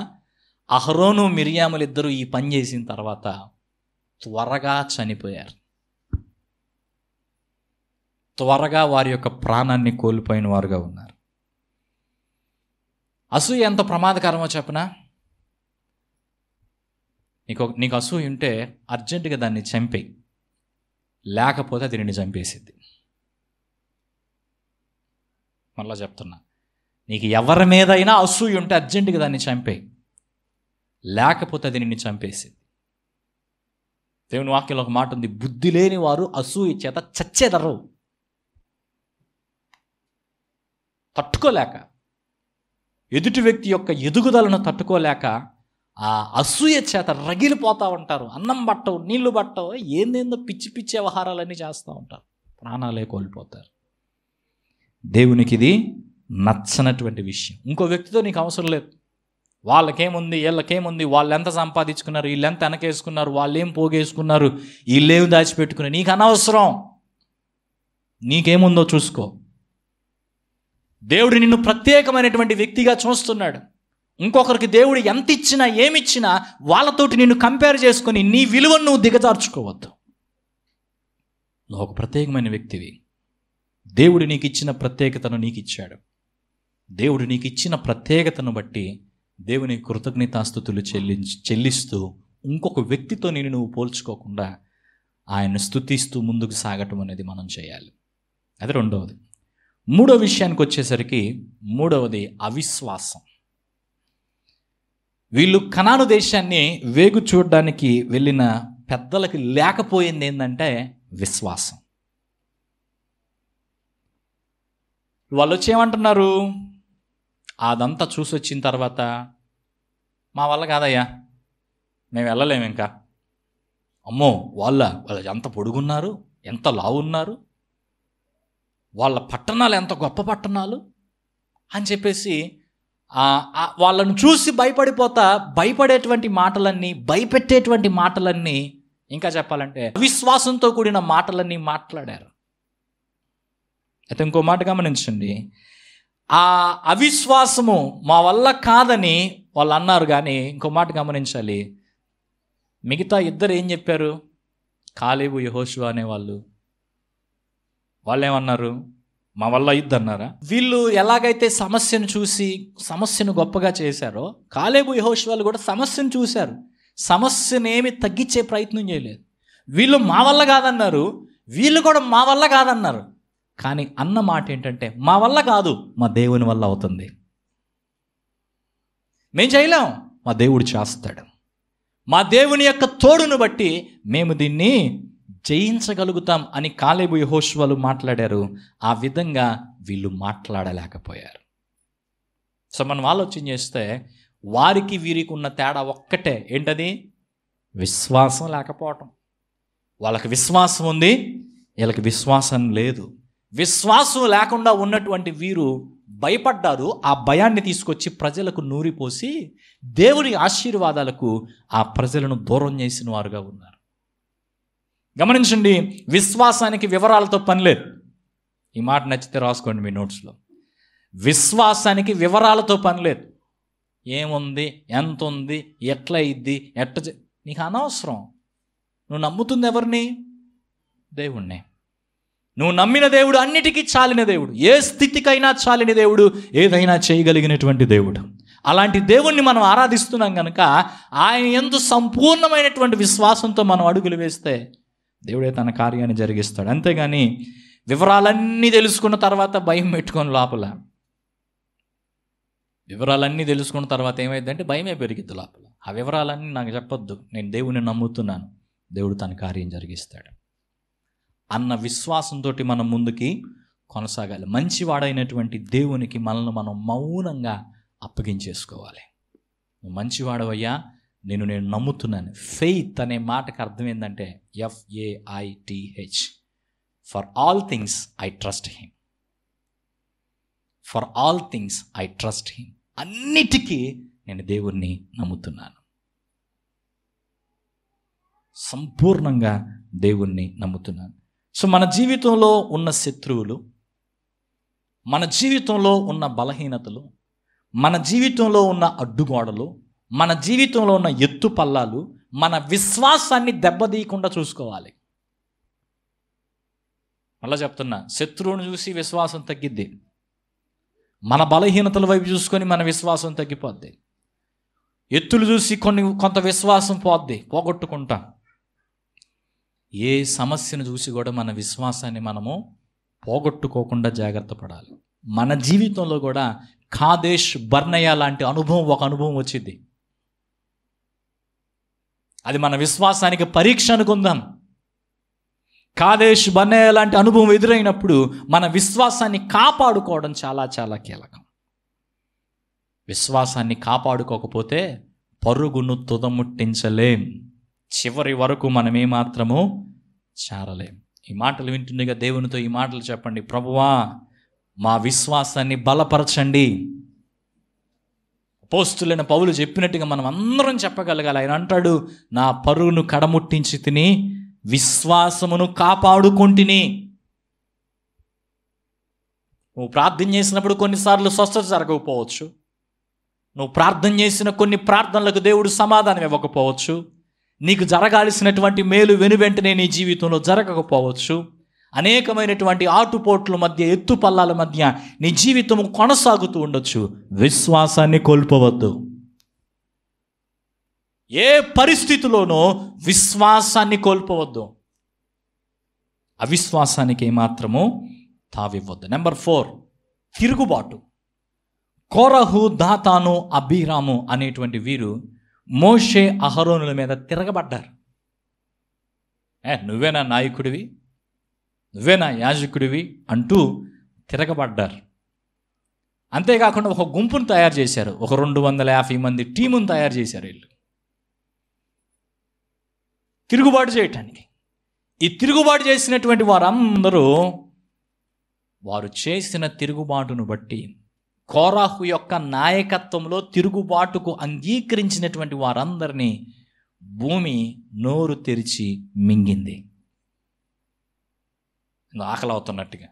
అహరోను మిరియాములు ఇద్దరు ఈ పని చేసిన తర్వాత త్వరగా చనిపోయారు. త్వరగా వారి యొక్క ప్రాణాన్ని కోల్పోయిన వారుగా ఉన్నారు. అసూయ ఎంత ప్రమాదకరమో చెప్పనా? నీకు అసూయ ఉంటే అర్జెంటుగా దాన్ని చంపేయి, లేకపోతే అది నిన్ను చంపేసిద్ది. మళ్ళా చెప్తున్నా, నీకు ఎవరి మీదైనా అసూయ ఉంటే అర్జెంటుగా దాన్ని చంపేయి, లేకపోతే అది నిన్ను చంపేసిద్ది. దేవుని వాక్యంలో ఒక మాట ఉంది, బుద్ధి లేని వారు అసూయ చేత చచ్చేదరు. తట్టుకోలేక, ఎదుటి వ్యక్తి యొక్క ఎదుగుదలను తట్టుకోలేక ఆ అసూయ చేత రగిలిపోతూ ఉంటారు. అన్నం పట్టవు, నీళ్లు పట్టవు, ఏందేందో పిచ్చి పిచ్చి వ్యవహారాలన్నీ చేస్తూ ఉంటారు, ప్రాణాలే కోల్పోతారు. దేవునికి ఇది నచ్చనటువంటి విషయం. ఇంకో వ్యక్తితో నీకు అవసరం లేదు. వాళ్ళకేముంది, వీళ్ళకేముంది, వాళ్ళు ఎంత సంపాదించుకున్నారు, వీళ్ళు ఎంత వెనకేసుకున్నారు, వాళ్ళు ఏం పోగేసుకున్నారు, వీళ్ళేం దాచిపెట్టుకున్నారు, నీకు అనవసరం. నీకేముందో చూసుకో. దేవుడు నిన్ను ప్రత్యేకమైనటువంటి వ్యక్తిగా చూస్తున్నాడు. ఇంకొకరికి దేవుడు ఎంత ఇచ్చినా ఏమిచ్చినా వాళ్ళతోటి నిన్ను కంపేర్ చేసుకొని నీ విలువను నువ్వు దిగజార్చుకోవద్దు. నువ్వు ఒక ప్రత్యేకమైన వ్యక్తివి. దేవుడు నీకు ఇచ్చిన ప్రత్యేకతను నీకు ఇచ్చాడు. దేవుడు నీకు ఇచ్చిన ప్రత్యేకతను బట్టి దేవుని కృతజ్ఞతాస్తుతులు చెల్లిస్తూ ఇంకొక వ్యక్తితో నువ్వు పోల్చుకోకుండా ఆయన్ని స్తుతిస్తూ ముందుకు సాగటం అనేది మనం చేయాలి. అది రెండవది. మూడో విషయానికి వచ్చేసరికి, మూడవది అవిశ్వాసం. వీళ్ళు కనాను దేశాన్ని వేగు చూడడానికి వెళ్ళిన పెద్దలకి లేకపోయింది ఏంటంటే విశ్వాసం. వాళ్ళు వచ్చి ఏమంటున్నారు? అదంతా చూసి వచ్చిన తర్వాత, మా వల్ల కాదయ్యా, మేము వెళ్ళలేము ఇంకా. అమ్మో, వాళ్ళు ఎంత పొడుగున్నారు, ఎంత లావున్నారు, వాళ్ళ పట్టణాలు ఎంత గొప్ప పట్టణాలు అని చెప్పేసి వాళ్ళను చూసి భయపడేటువంటి మాటలన్నీ, భయపెట్టేటువంటి మాటలన్నీ, ఇంకా చెప్పాలంటే అవిశ్వాసంతో కూడిన మాటలన్నీ మాట్లాడారు. అయితే ఇంకో మాట గమనించండి, ఆ అవిశ్వాసము మా వల్ల కాదని వాళ్ళు అన్నారు. కానీ ఇంకో మాట గమనించాలి, మిగతా ఇద్దరు ఏం చెప్పారు? కాలేబు, యెహోషువ అనే వాళ్ళు ఏమన్నారు? మా వల్ల అన్నారా? వీళ్ళు ఎలాగైతే సమస్యను చూసి సమస్యను గొప్పగా చేశారో, కాలేబు, యెహోషువలు కూడా సమస్యను చూశారు, సమస్యను ఏమి తగ్గించే ప్రయత్నం చేయలేదు. వీళ్ళు మా వల్ల కాదన్నారు, వీళ్ళు కూడా మా వల్ల కాదన్నారు. కానీ అన్న మాట ఏంటంటే, మా వల్ల కాదు, మా దేవుని వల్ల అవుతుంది. మేం చేయలేం, మా దేవుడు చేస్తాడు. మా దేవుని యొక్క తోడును బట్టి మేము దీన్ని జయించగలుగుతాం అని కాలేబు, యెహోషువలు మాట్లాడారు. ఆ విధంగా వీళ్ళు మాట్లాడలేకపోయారు. సో మనం ఆలోచన చేస్తే వారికి వీరికి ఉన్న తేడా ఒక్కటే. ఏంటది? విశ్వాసం లేకపోవటం. వాళ్ళకి విశ్వాసం ఉంది, వీళ్ళకి విశ్వాసం లేదు. విశ్వాసం లేకుండా ఉన్నటువంటి వీరు భయపడ్డారు. ఆ భయాన్ని తీసుకొచ్చి ప్రజలకు నూరిపోసి దేవుని ఆశీర్వాదాలకు ఆ ప్రజలను దూరం చేసిన వారుగా ఉన్నారు. గమనించండి, విశ్వాసానికి వివరాలతో పని లేదు. ఈ మాట నచ్చితే రాసుకోండి మీ నోట్స్లో. విశ్వాసానికి వివరాలతో పని లేదు. ఏముంది, ఎంత ఉంది, ఎట్లా ఇద్ది, నీకు అనవసరం. నువ్వు నమ్ముతుంది ఎవరిని? దేవుణ్ణి. నువ్వు నమ్మిన దేవుడు అన్నిటికీ చాలిన దేవుడు, ఏ స్థితికైనా చాలిన దేవుడు, ఏదైనా చేయగలిగినటువంటి దేవుడు. అలాంటి దేవుణ్ణి మనం ఆరాధిస్తున్నాం కనుక ఆయన యందు సంపూర్ణమైనటువంటి విశ్వాసంతో మనం అడుగులు వేస్తే దేవుడే తన కార్యాన్ని జరిగిస్తాడు. అంతేగాని వివరాలన్నీ తెలుసుకున్న తర్వాత భయం పెట్టుకొని లోపల, వివరాలన్నీ తెలుసుకున్న తర్వాత ఏమైందంటే భయమే పెరిగిద్ది లోపల. ఆ వివరాలన్నీ నాకు చెప్పొద్దు, నేను దేవుని నమ్ముతున్నాను, దేవుడు తన కార్యం జరిగిస్తాడు అన్న విశ్వాసంతో మనం ముందుకి కొనసాగాలి. మంచివాడైనటువంటి దేవునికి మనల్ని మనం మౌనంగా అప్పగించేసుకోవాలి. నువ్వు మంచివాడవయ్యా, నేను నమ్ముతున్నాను. ఫెయిత్ అనే మాటకు అర్థం ఏంటంటే FAITH, for all things I trust him. For all things I trust him. అన్నిటికీ నేను దేవుణ్ణి నమ్ముతున్నాను. సంపూర్ణంగా దేవుణ్ణి నమ్ముతున్నాను. సో మన జీవితంలో ఉన్న శత్రువులు, మన జీవితంలో ఉన్న బలహీనతలు, మన జీవితంలో ఉన్న అడ్డుగోడలు, మన జీవితంలో ఉన్న ఎత్తు పల్లాలు మన విశ్వాసాన్ని దెబ్బతీయకుండా చూసుకోవాలి. మళ్ళా చెప్తున్నా, శత్రువుని చూసి విశ్వాసం తగ్గిద్ది. మన బలహీనతల వైపు చూసుకొని మన విశ్వాసం తగ్గిపోద్ది. ఎత్తులు చూసి కొంత విశ్వాసం పోగొట్టుకుంటాం. ఏ సమస్యను చూసి కూడా మన విశ్వాసాన్ని మనము పోగొట్టుకోకుండా జాగ్రత్త పడాలి. మన జీవితంలో కూడా కాదేశ్ బర్నయ లాంటి ఒక అనుభవం వచ్చింది. అది మన విశ్వాసానికి పరీక్ష అనుకుందాం. కాదేశ్ బర్నయ లాంటి అనుభవం ఎదురైనప్పుడు మన విశ్వాసాన్ని కాపాడుకోవడం చాలా చాలా కీలకం. విశ్వాసాన్ని కాపాడుకోకపోతే పరుగును తుదముట్టించలేం, చివరి వరకు మనమేమాత్రము చేరలేం. ఈ మాటలు వింటుండగా దేవునితో ఈ మాటలు చెప్పండి, ప్రభువా మా విశ్వాసాన్ని బలపరచండి. అపోస్తులైన పౌలు చెప్పినట్టుగా మనం అందరం చెప్పగలగాలి. ఆయన అంటాడు, నా పరుగును కడముట్టించి తిని విశ్వాసమును కాపాడుకొంటిని. నువ్వు ప్రార్థన చేసినప్పుడు కొన్నిసార్లు స్వస్థత జరగకపోవచ్చు. నువ్వు ప్రార్థన చేసిన కొన్ని ప్రార్థనలకు దేవుడు సమాధానం ఇవ్వకపోవచ్చు. నీకు జరగాల్సినటువంటి మేలు వెనువెంటనే నీ జీవితంలో జరగకపోవచ్చు. అనేకమైనటువంటి ఆటుపోట్ల మధ్య, ఎత్తుపల్లాల మధ్య నీ జీవితం కొనసాగుతూ ఉండొచ్చు. విశ్వాసాన్ని కోల్పోవద్దు. ఏ పరిస్థితిలోనూ విశ్వాసాన్ని కోల్పోవద్దు. అవిశ్వాసానికి ఏమాత్రము తావివ్వద్దు. నెంబర్ 4, తిరుగుబాటు. కోరహు, దాతాను, అబీరాము అనేటువంటి వీరు మోషే అహరోనుల మీద తిరగబడ్డారు. నువ్వేనా నాయకుడివి, నువ్వేనా యాజకుడివి అంటూ తిరగబడ్డారు. అంతేకాకుండా ఒక గుంపును తయారు చేశారు. ఒక 250 మంది టీమును తయారు చేశారు వీళ్ళు తిరుగుబాటు చేయటానికి. ఈ తిరుగుబాటు చేసినటువంటి వారందరూ వారు చేసిన తిరుగుబాటును బట్టి, కోరాహు యొక్క నాయకత్వంలో తిరుగుబాటుకు అంగీకరించినటువంటి వారందరినీ భూమి నోరు తెరిచి మింగింది. ఆకలి అవుతున్నట్టుగా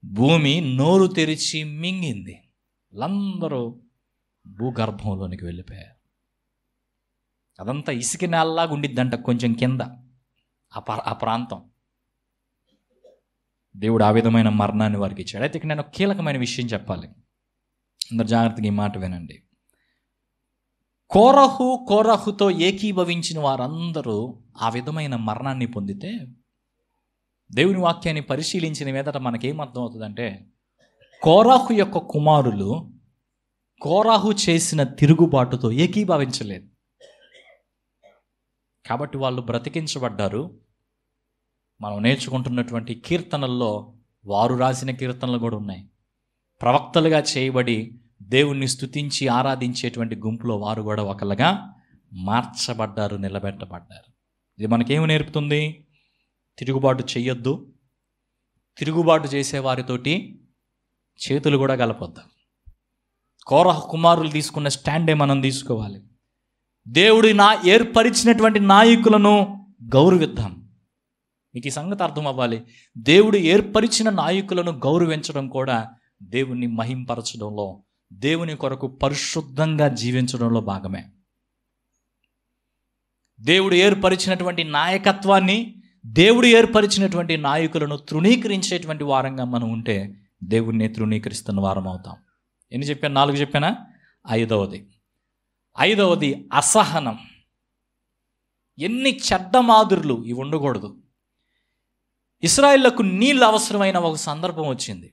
భూమి నోరు తెరిచి మింగింది. వాళ్ళందరూ భూగర్భంలోనికి వెళ్ళిపోయారు. అదంతా ఇసుక నేలలాగా ఉండిద్దంట, కొంచెం కింద ఆ ప్రాంతం. దేవుడు ఆ విధమైన మరణాన్ని వారికి ఇచ్చాడు. అయితే నేను కీలకమైన విషయం చెప్పాలి, అందరు జాగ్రత్తగా ఈ మాట వినండి. కోరహుతో ఏకీభవించిన వారందరూ ఆ విధమైన మరణాన్ని పొందితే, దేవుని వాక్యాన్ని పరిశీలించిన మీదట మనకేమర్థం అవుతుందంటే, కోరహు యొక్క కుమారులు కోరహు చేసిన తిరుగుబాటుతో ఏకీభవించలేదు కాబట్టి వాళ్ళు బ్రతికించబడ్డారు. మనం నేర్చుకుంటున్నటువంటి కీర్తనల్లో వారు రాసిన కీర్తనలు కూడా ఉన్నాయి. ప్రవక్తలుగా చేయబడి దేవుణ్ణి స్తుతించి ఆరాధించేటువంటి గుంపులో వారు కూడా ఒకళ్ళగా మార్చబడ్డారు, నిలబెట్టబడ్డారు. ఇది మనకేమి నేర్పుతుంది? తిరుగుబాటు చెయ్యొద్దు, తిరుగుబాటు చేసేవారితోటి చేతులు కూడా కలపొద్దు. కోరహ కుమారులు తీసుకున్న స్టాండే మనం తీసుకోవాలి. దేవుడు ఏర్పరిచినటువంటి నాయకులను గౌరవిద్దాం. మీకు ఈ సంగతి అర్థం అవ్వాలి. దేవుడు ఏర్పరిచిన నాయకులను గౌరవించడం కూడా దేవుణ్ణి మహింపరచడంలో, దేవుని కొరకు పరిశుద్ధంగా జీవించడంలో భాగమే. దేవుడు ఏర్పరిచినటువంటి నాయకత్వాన్ని, దేవుడు ఏర్పరిచినటువంటి నాయకులను తృణీకరించేటువంటి వారంగా మనం ఉంటే దేవుణ్ణి తృణీకరిస్తున్న వారం అవుతాం. ఎన్ని చెప్పాను? 4 చెప్పానా? ఐదవది అసహనం. ఎన్ని చెడ్డ మాదిరులు ఇవి ఉండకూడదు. ఇశ్రాయేళ్లకు నీళ్ళు అవసరమైన ఒక సందర్భం వచ్చింది.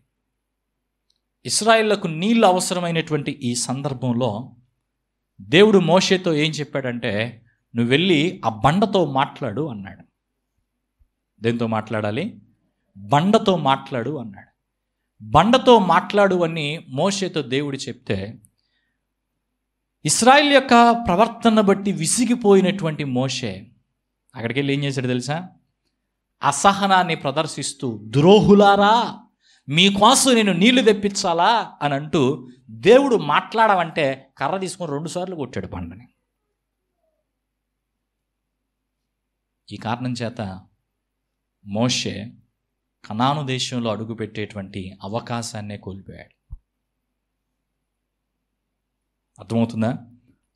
ఇశ్రాయేళ్లకు నీళ్ళు అవసరమైనటువంటి ఈ సందర్భంలో దేవుడు మోషేతో ఏం చెప్పాడంటే, నువ్వు వెళ్ళి ఆ బండతో మాట్లాడు అన్నాడు. దేంతో మాట్లాడాలి? బండతో మాట్లాడు అన్నాడు. బండతో మాట్లాడు అని మోషేతో దేవుడు చెప్తే, ఇశ్రాయేల్ యొక్క ప్రవర్తన బట్టి విసిగిపోయినటువంటి మోషే అక్కడికి వెళ్ళి ఏం చేశాడు తెలుసా? అసహనాన్ని ప్రదర్శిస్తూ, ద్రోహులారా మీకోసం నేను నీళ్లు తెప్పించాలా అని అంటూ దేవుడు మాట్లాడమంటే కర్ర తీసుకొని 2 సార్లు కొట్టాడు పండుని. ఈ కారణం చేత మోషే కనాను దేశంలో అడుగుపెట్టేటువంటి అవకాశాన్నే కోల్పోయాడు. అర్థమవుతుందా?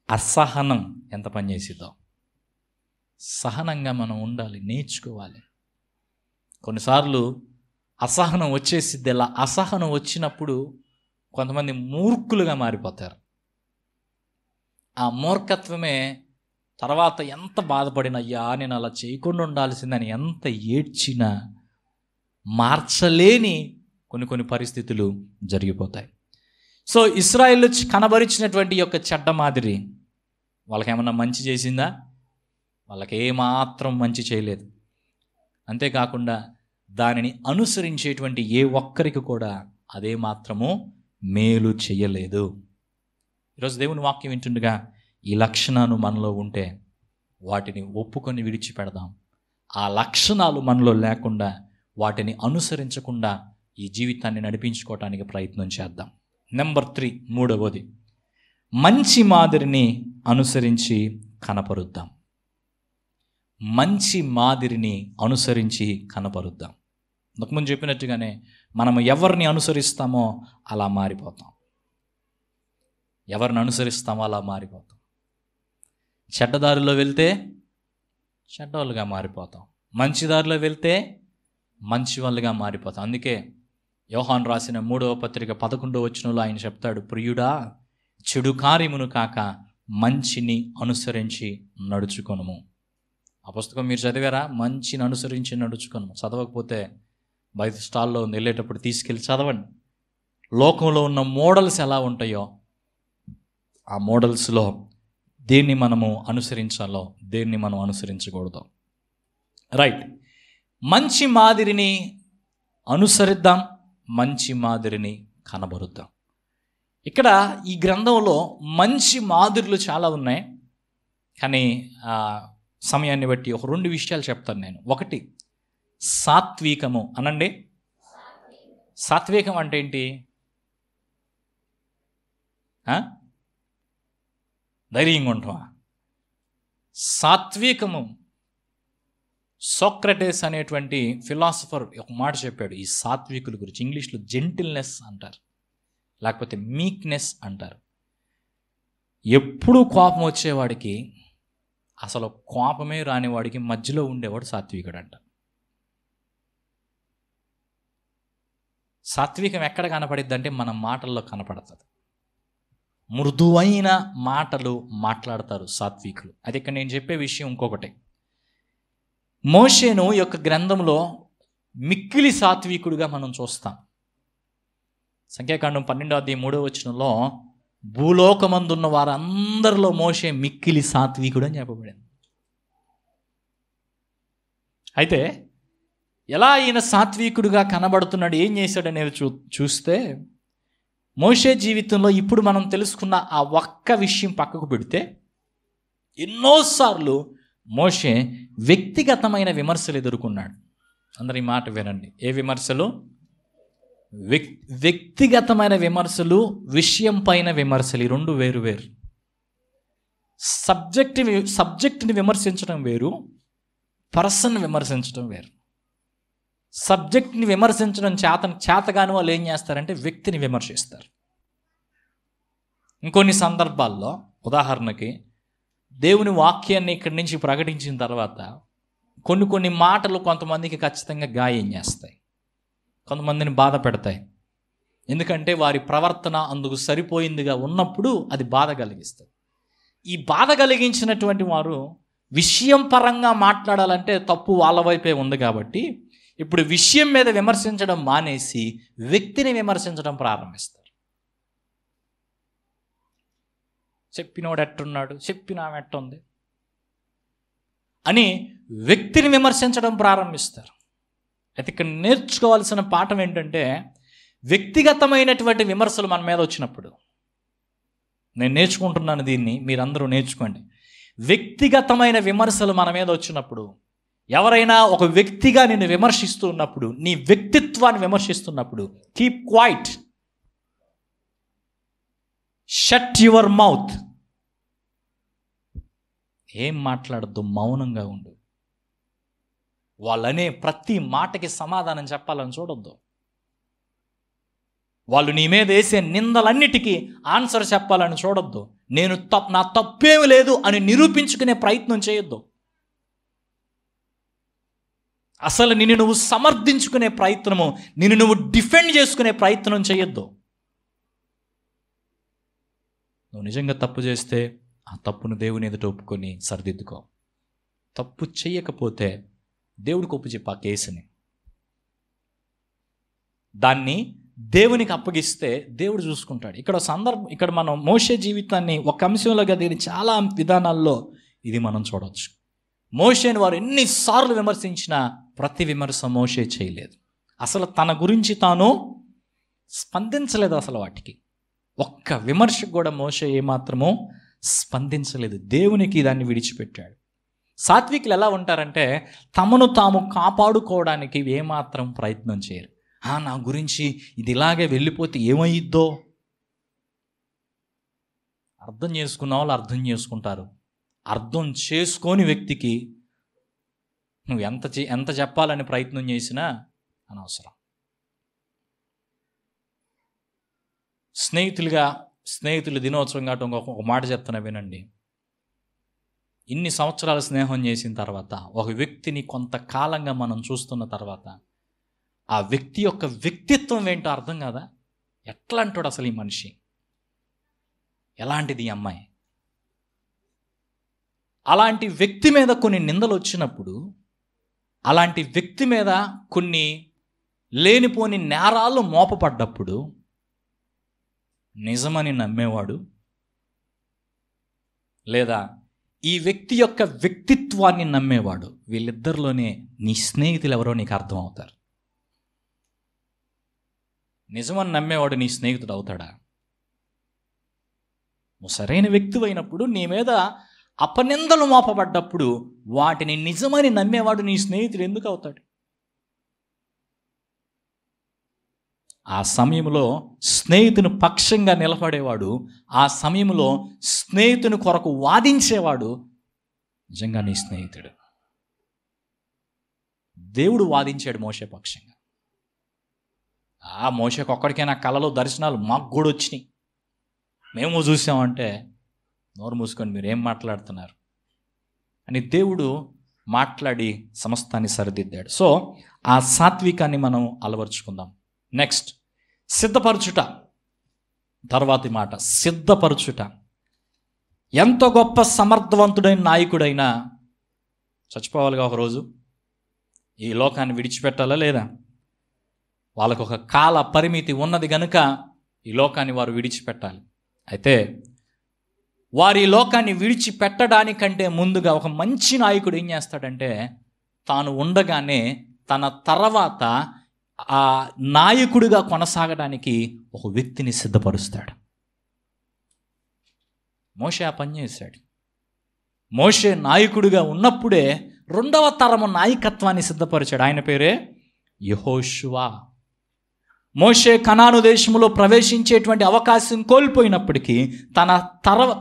అసహనం ఎంత పనిచేసిద్దో. సహనంగా మనం ఉండాలి, నేర్చుకోవాలి. కొన్నిసార్లు అసహనం వచ్చేసిద్ది. ఇలా అసహనం వచ్చినప్పుడు కొంతమంది మూర్ఖులుగా మారిపోతారు. ఆ మూర్ఖత్వమే తర్వాత ఎంత బాధపడిన, అయ్యా నేను అలా చేయకుండా ఉండాల్సిందని ఎంత ఏడ్చినా మార్చలేని కొన్ని పరిస్థితులు జరిగిపోతాయి. సో ఇశ్రాయేలు కనబరిచినటువంటి యొక్క చెడ్డ మాదిరి వాళ్ళకేమన్నా మంచి చేసిందా? వాళ్ళకి ఏమాత్రం మంచి చేయలేదు. అంతేకాకుండా దానిని అనుసరించేటువంటి ఏ ఒక్కరికి కూడా అదే మాత్రము మేలు చేయలేదు. ఈరోజు దేవుని వాక్యం వింటుండగా ఈ లక్షణాలు మనలో ఉంటే వాటిని ఒప్పుకొని విడిచిపెడదాం. ఆ లక్షణాలు మనలో లేకుండా వాటిని అనుసరించకుండా ఈ జీవితాన్ని నడిపించుకోవటానికి ప్రయత్నం చేద్దాం. నెంబర్ 3, మూడవది, మంచి మాదిరిని అనుసరించి కనపరుద్దాం. మంచి మాదిరిని అనుసరించి కనపరుద్దాం. ఇంతకుముందు చెప్పినట్టుగానే మనం ఎవరిని అనుసరిస్తామో అలా మారిపోతాం. ఎవరిని అనుసరిస్తామో అలా మారిపోతాం. చెడ్డదారిలో వెళ్తే చెడ్డవాళ్ళుగా మారిపోతాం, మంచి దారిలో వెళ్తే మంచి వాళ్ళుగా మారిపోతాం. అందుకే యోహాను రాసిన 3వ పత్రిక 11వ వచనంలో ఆయన చెప్తాడు, ప్రియుడా చెడు కార్యమును కాక మంచిని అనుసరించి నడుచుకొనుము. ఆ పుస్తకం మీరు చదివారా? మంచిని అనుసరించి నడుచుకొనుము. చదవకపోతే బయట స్టాల్లో వెళ్ళేటప్పుడు తీసుకెళ్ళి చదవండి. లోకంలో ఉన్న మోడల్స్ ఎలా ఉంటాయో ఆ మోడల్స్లో దేన్ని మనము అనుసరించాలో దేన్ని మనం అనుసరించకూడదు. రైట్, మంచి మాదిరిని అనుసరిద్దాం, మంచి మాదిరిని కనబరుద్దాం. ఇక్కడ ఈ గ్రంథంలో మంచి మాదిరులు చాలా ఉన్నాయి, కానీ సమయాన్ని బట్టి ఒక 2 విషయాలు చెప్తాను నేను. ఒకటి, సాత్వికము అనండి. సాత్వికం అంటే ఏంటి? ధైర్యంగా ఉంటావా? సాత్వికము, సోక్రటీస్ అనేటువంటి ఫిలాసఫర్ ఒక మాట చెప్పాడు ఈ సాత్వికుల గురించి. ఇంగ్లీష్లో జెంటిల్నెస్ అంటారు, లేకపోతే మీక్నెస్ అంటారు. ఎప్పుడు కోపం వచ్చేవాడికి, అసలు కోపమే రానివాడికి మధ్యలో ఉండేవాడు సాత్వికుడు అంట. సాత్వికం ఎక్కడ కనపడిద్ది అంటే మన మాటల్లో కనపడుతుంది. మృదువైన మాటలు మాట్లాడతారు సాత్వికులు. అది ఇక్కడ నేను చెప్పే విషయం ఇంకొకటి. మోషేను యొక్క గ్రంథంలో మిక్కిలి సాత్వికుడిగా మనం చూస్తాం. సంఖ్యాకాండం 12:3 భూలోకమందున్న వారందరిలో మోషే మిక్కిలి సాత్వికుడు అని చెప్పబడింది. అయితే ఎలా ఈయన సాత్వికుడిగా కనబడుతున్నాడు, ఏం చేశాడనేది చూస్తే మోషే జీవితంలో ఇప్పుడు మనం తెలుసుకున్న ఆ ఒక్క విషయం పక్కకు పెడితే ఎన్నోసార్లు మోషే వ్యక్తిగతమైన విమర్శలు ఎదుర్కొన్నాడు. అందరు ఈ మాట వినండి. ఏ విమర్శలు? వ్యక్తిగతమైన విమర్శలు, విషయం పైన విమర్శలు. ఈ 2 వేరు. సబ్జెక్ట్ని విమర్శించడం వేరు, పర్సన్ విమర్శించడం వేరు. సబ్జెక్ట్ని విమర్శించడం చేతగాని వాళ్ళు ఏం చేస్తారంటే వ్యక్తిని విమర్శిస్తారు. ఇంకొన్ని సందర్భాల్లో, ఉదాహరణకి దేవుని వాక్యాన్ని ఇక్కడి నుంచి ప్రకటించిన తర్వాత కొన్ని మాటలు కొంతమందికి ఖచ్చితంగా గాయం చేస్తాయి, కొంతమందిని బాధ పెడతాయి. ఎందుకంటే వారి ప్రవర్తన అందుకు సరిపోయిందిగా ఉన్నప్పుడు అది బాధ కలిగిస్తుంది. ఈ బాధ కలిగించినటువంటి వారు విషయం పరంగా మాట్లాడాలంటే తప్పు వాళ్ళ వైపే ఉంది కాబట్టి ఇప్పుడు విషయం మీద విమర్శించడం మానేసి వ్యక్తిని విమర్శించడం ప్రారంభిస్తారు. చెప్పినోడు ఎట్టున్నాడు, చెప్పినామె ఎట్టుంది అని వ్యక్తిని విమర్శించడం ప్రారంభిస్తారు. అయితే ఇక్కడ నేర్చుకోవాల్సిన పాఠం ఏంటంటే, వ్యక్తిగతమైనటువంటి విమర్శలు మన మీద వచ్చినప్పుడు, నేను నేర్చుకుంటున్నాను దీన్ని, మీరందరూ నేర్చుకోండి. వ్యక్తిగతమైన విమర్శలు మన మీద వచ్చినప్పుడు ఎవరైనా ఒక వ్యక్తిగా నిన్ను విమర్శిస్తూ ఉన్నప్పుడు, నీ వ్యక్తిత్వాన్ని విమర్శిస్తున్నప్పుడు, keep quiet, shut your mouth. ఏం మాట్లాడద్దు, మౌనంగా ఉండు. వాళ్ళనే ప్రతి మాటకి సమాధానం చెప్పాలని చూడొద్దు. వాళ్ళు నీ మీద వేసే నిందలన్నిటికీ ఆన్సర్ చెప్పాలని చూడొద్దు. నా తప్పేమి లేదు అని నిరూపించుకునే ప్రయత్నం చేయొద్దు. అసలు నిన్ను నువ్వు సమర్థించుకునే ప్రయత్నము, నిన్ను నువ్వు డిఫెండ్ చేసుకునే ప్రయత్నం చేయొద్దు. నువ్వు నిజంగా తప్పు చేస్తే ఆ తప్పును దేవుని ఎదుట ఒప్పుకొని సరిదిద్దుకో. తప్పు చెయ్యకపోతే దేవుడికి ఒప్పుచెప్పు ఆ కేసుని. దాన్ని దేవునికి అప్పగిస్తే దేవుడు చూసుకుంటాడు. ఇక్కడ మనం మోషే జీవితాన్ని ఒక అంశంలో కాదు, చాలా విధానాల్లో ఇది మనం చూడవచ్చు. మోషేని వారు ఎన్నిసార్లు విమర్శించినా ప్రతి విమర్శ మోషే చేయలేదు. అసలు తన గురించి తాను స్పందించలేదు. అసలు వాటికి ఒక్క విమర్శకు కూడా మోషే ఏమాత్రమో స్పందించలేదు. దేవునికి దాన్ని విడిచిపెట్టాడు. సాత్వికులు ఎలా ఉంటారంటే తమను తాము కాపాడుకోవడానికి ఏమాత్రం ప్రయత్నం చేయరు. నా గురించి ఇది ఇలాగే వెళ్ళిపోతే ఏమయ్యిద్దో. అర్థం చేసుకున్న వాళ్ళు అర్థం చేసుకుంటారు. అర్థం చేసుకోని వ్యక్తికి నువ్వు ఎంత చెప్పాలని ప్రయత్నం చేసినా అనవసరం. స్నేహితులు దినోత్సవం కాబట్టి ఒక మాట చెప్తున్నా వినండి. ఇన్ని సంవత్సరాల స్నేహం చేసిన తర్వాత ఒక వ్యక్తిని కొంతకాలంగా మనం చూస్తున్న తర్వాత ఆ వ్యక్తి యొక్క వ్యక్తిత్వం ఏంటో అర్థం కాదా? ఎట్లా అంటాడు అసలు ఈ మనిషి, ఎలాంటిది ఈ అమ్మాయి? అలాంటి వ్యక్తి మీద కొన్ని నిందలు వచ్చినప్పుడు, అలాంటి వ్యక్తి మీద కొన్ని లేనిపోని నేరాలు మోపపడ్డప్పుడు నిజమని నమ్మేవాడు, లేదా ఈ వ్యక్తి యొక్క వ్యక్తిత్వాన్ని నమ్మేవాడు, వీళ్ళిద్దరిలోనే నీ స్నేహితులు ఎవరో నీకు అర్థం అవుతారు. నిజమని నమ్మేవాడు నీ స్నేహితుడు అవుతాడా? నువ్వు సరైన వ్యక్తి అయినప్పుడు, నీ మీద అపనిందలు మోపబడ్డప్పుడు వాటిని నిజమని నమ్మేవాడు నీ స్నేహితుడు ఎందుకు అవుతాడు? ఆ సమయంలో స్నేహితుని పక్షంగా నిలబడేవాడు, ఆ సమయంలో స్నేహితుని కొరకు వాదించేవాడు నిజంగా నీ స్నేహితుడు. దేవుడు వాదించాడు మోషే పక్షంగా. మోషేకి ఒక్కడికైనా కళలో దర్శనాలు మాకు కూడా వచ్చినాయి, మేము చూసామంటే నోరు మూసుకొని మీరు ఏం మాట్లాడుతున్నారు అని దేవుడు మాట్లాడి సమస్తాన్ని సరిదిద్దాడు. సో ఆ సాత్వికాన్ని మనం అలవర్చుకుందాం. నెక్స్ట్, సిద్ధపరచుట. తర్వాతి మాట సిద్ధపరచుట. ఎంత గొప్ప సమర్థవంతుడైన నాయకుడైనా చచ్చిపోవాలిగా ఒకరోజు, ఈ లోకాన్ని విడిచిపెట్టాలా లేదా? వాళ్ళకు ఒక కాల పరిమితి ఉన్నది కనుక ఈ లోకాన్ని వారు విడిచిపెట్టాలి. అయితే వారి లోకాన్ని విడిచిపెట్టడానికంటే ముందుగా ఒక మంచి నాయకుడు ఏం చేస్తాడంటే, తాను ఉండగానే తన తర్వాత ఆ నాయకుడిగా కొనసాగడానికి ఒక వ్యక్తిని సిద్ధపరుస్తాడు. మోషే ఆ పని చేశాడు. మోషే నాయకుడిగా ఉన్నప్పుడే రెండవ తరము నాయకత్వాన్ని సిద్ధపరిచాడు. ఆయన పేరే యెహోషువ. మోషే కనాను దేశంలో ప్రవేశించేటువంటి అవకాశం కోల్పోయినప్పటికీ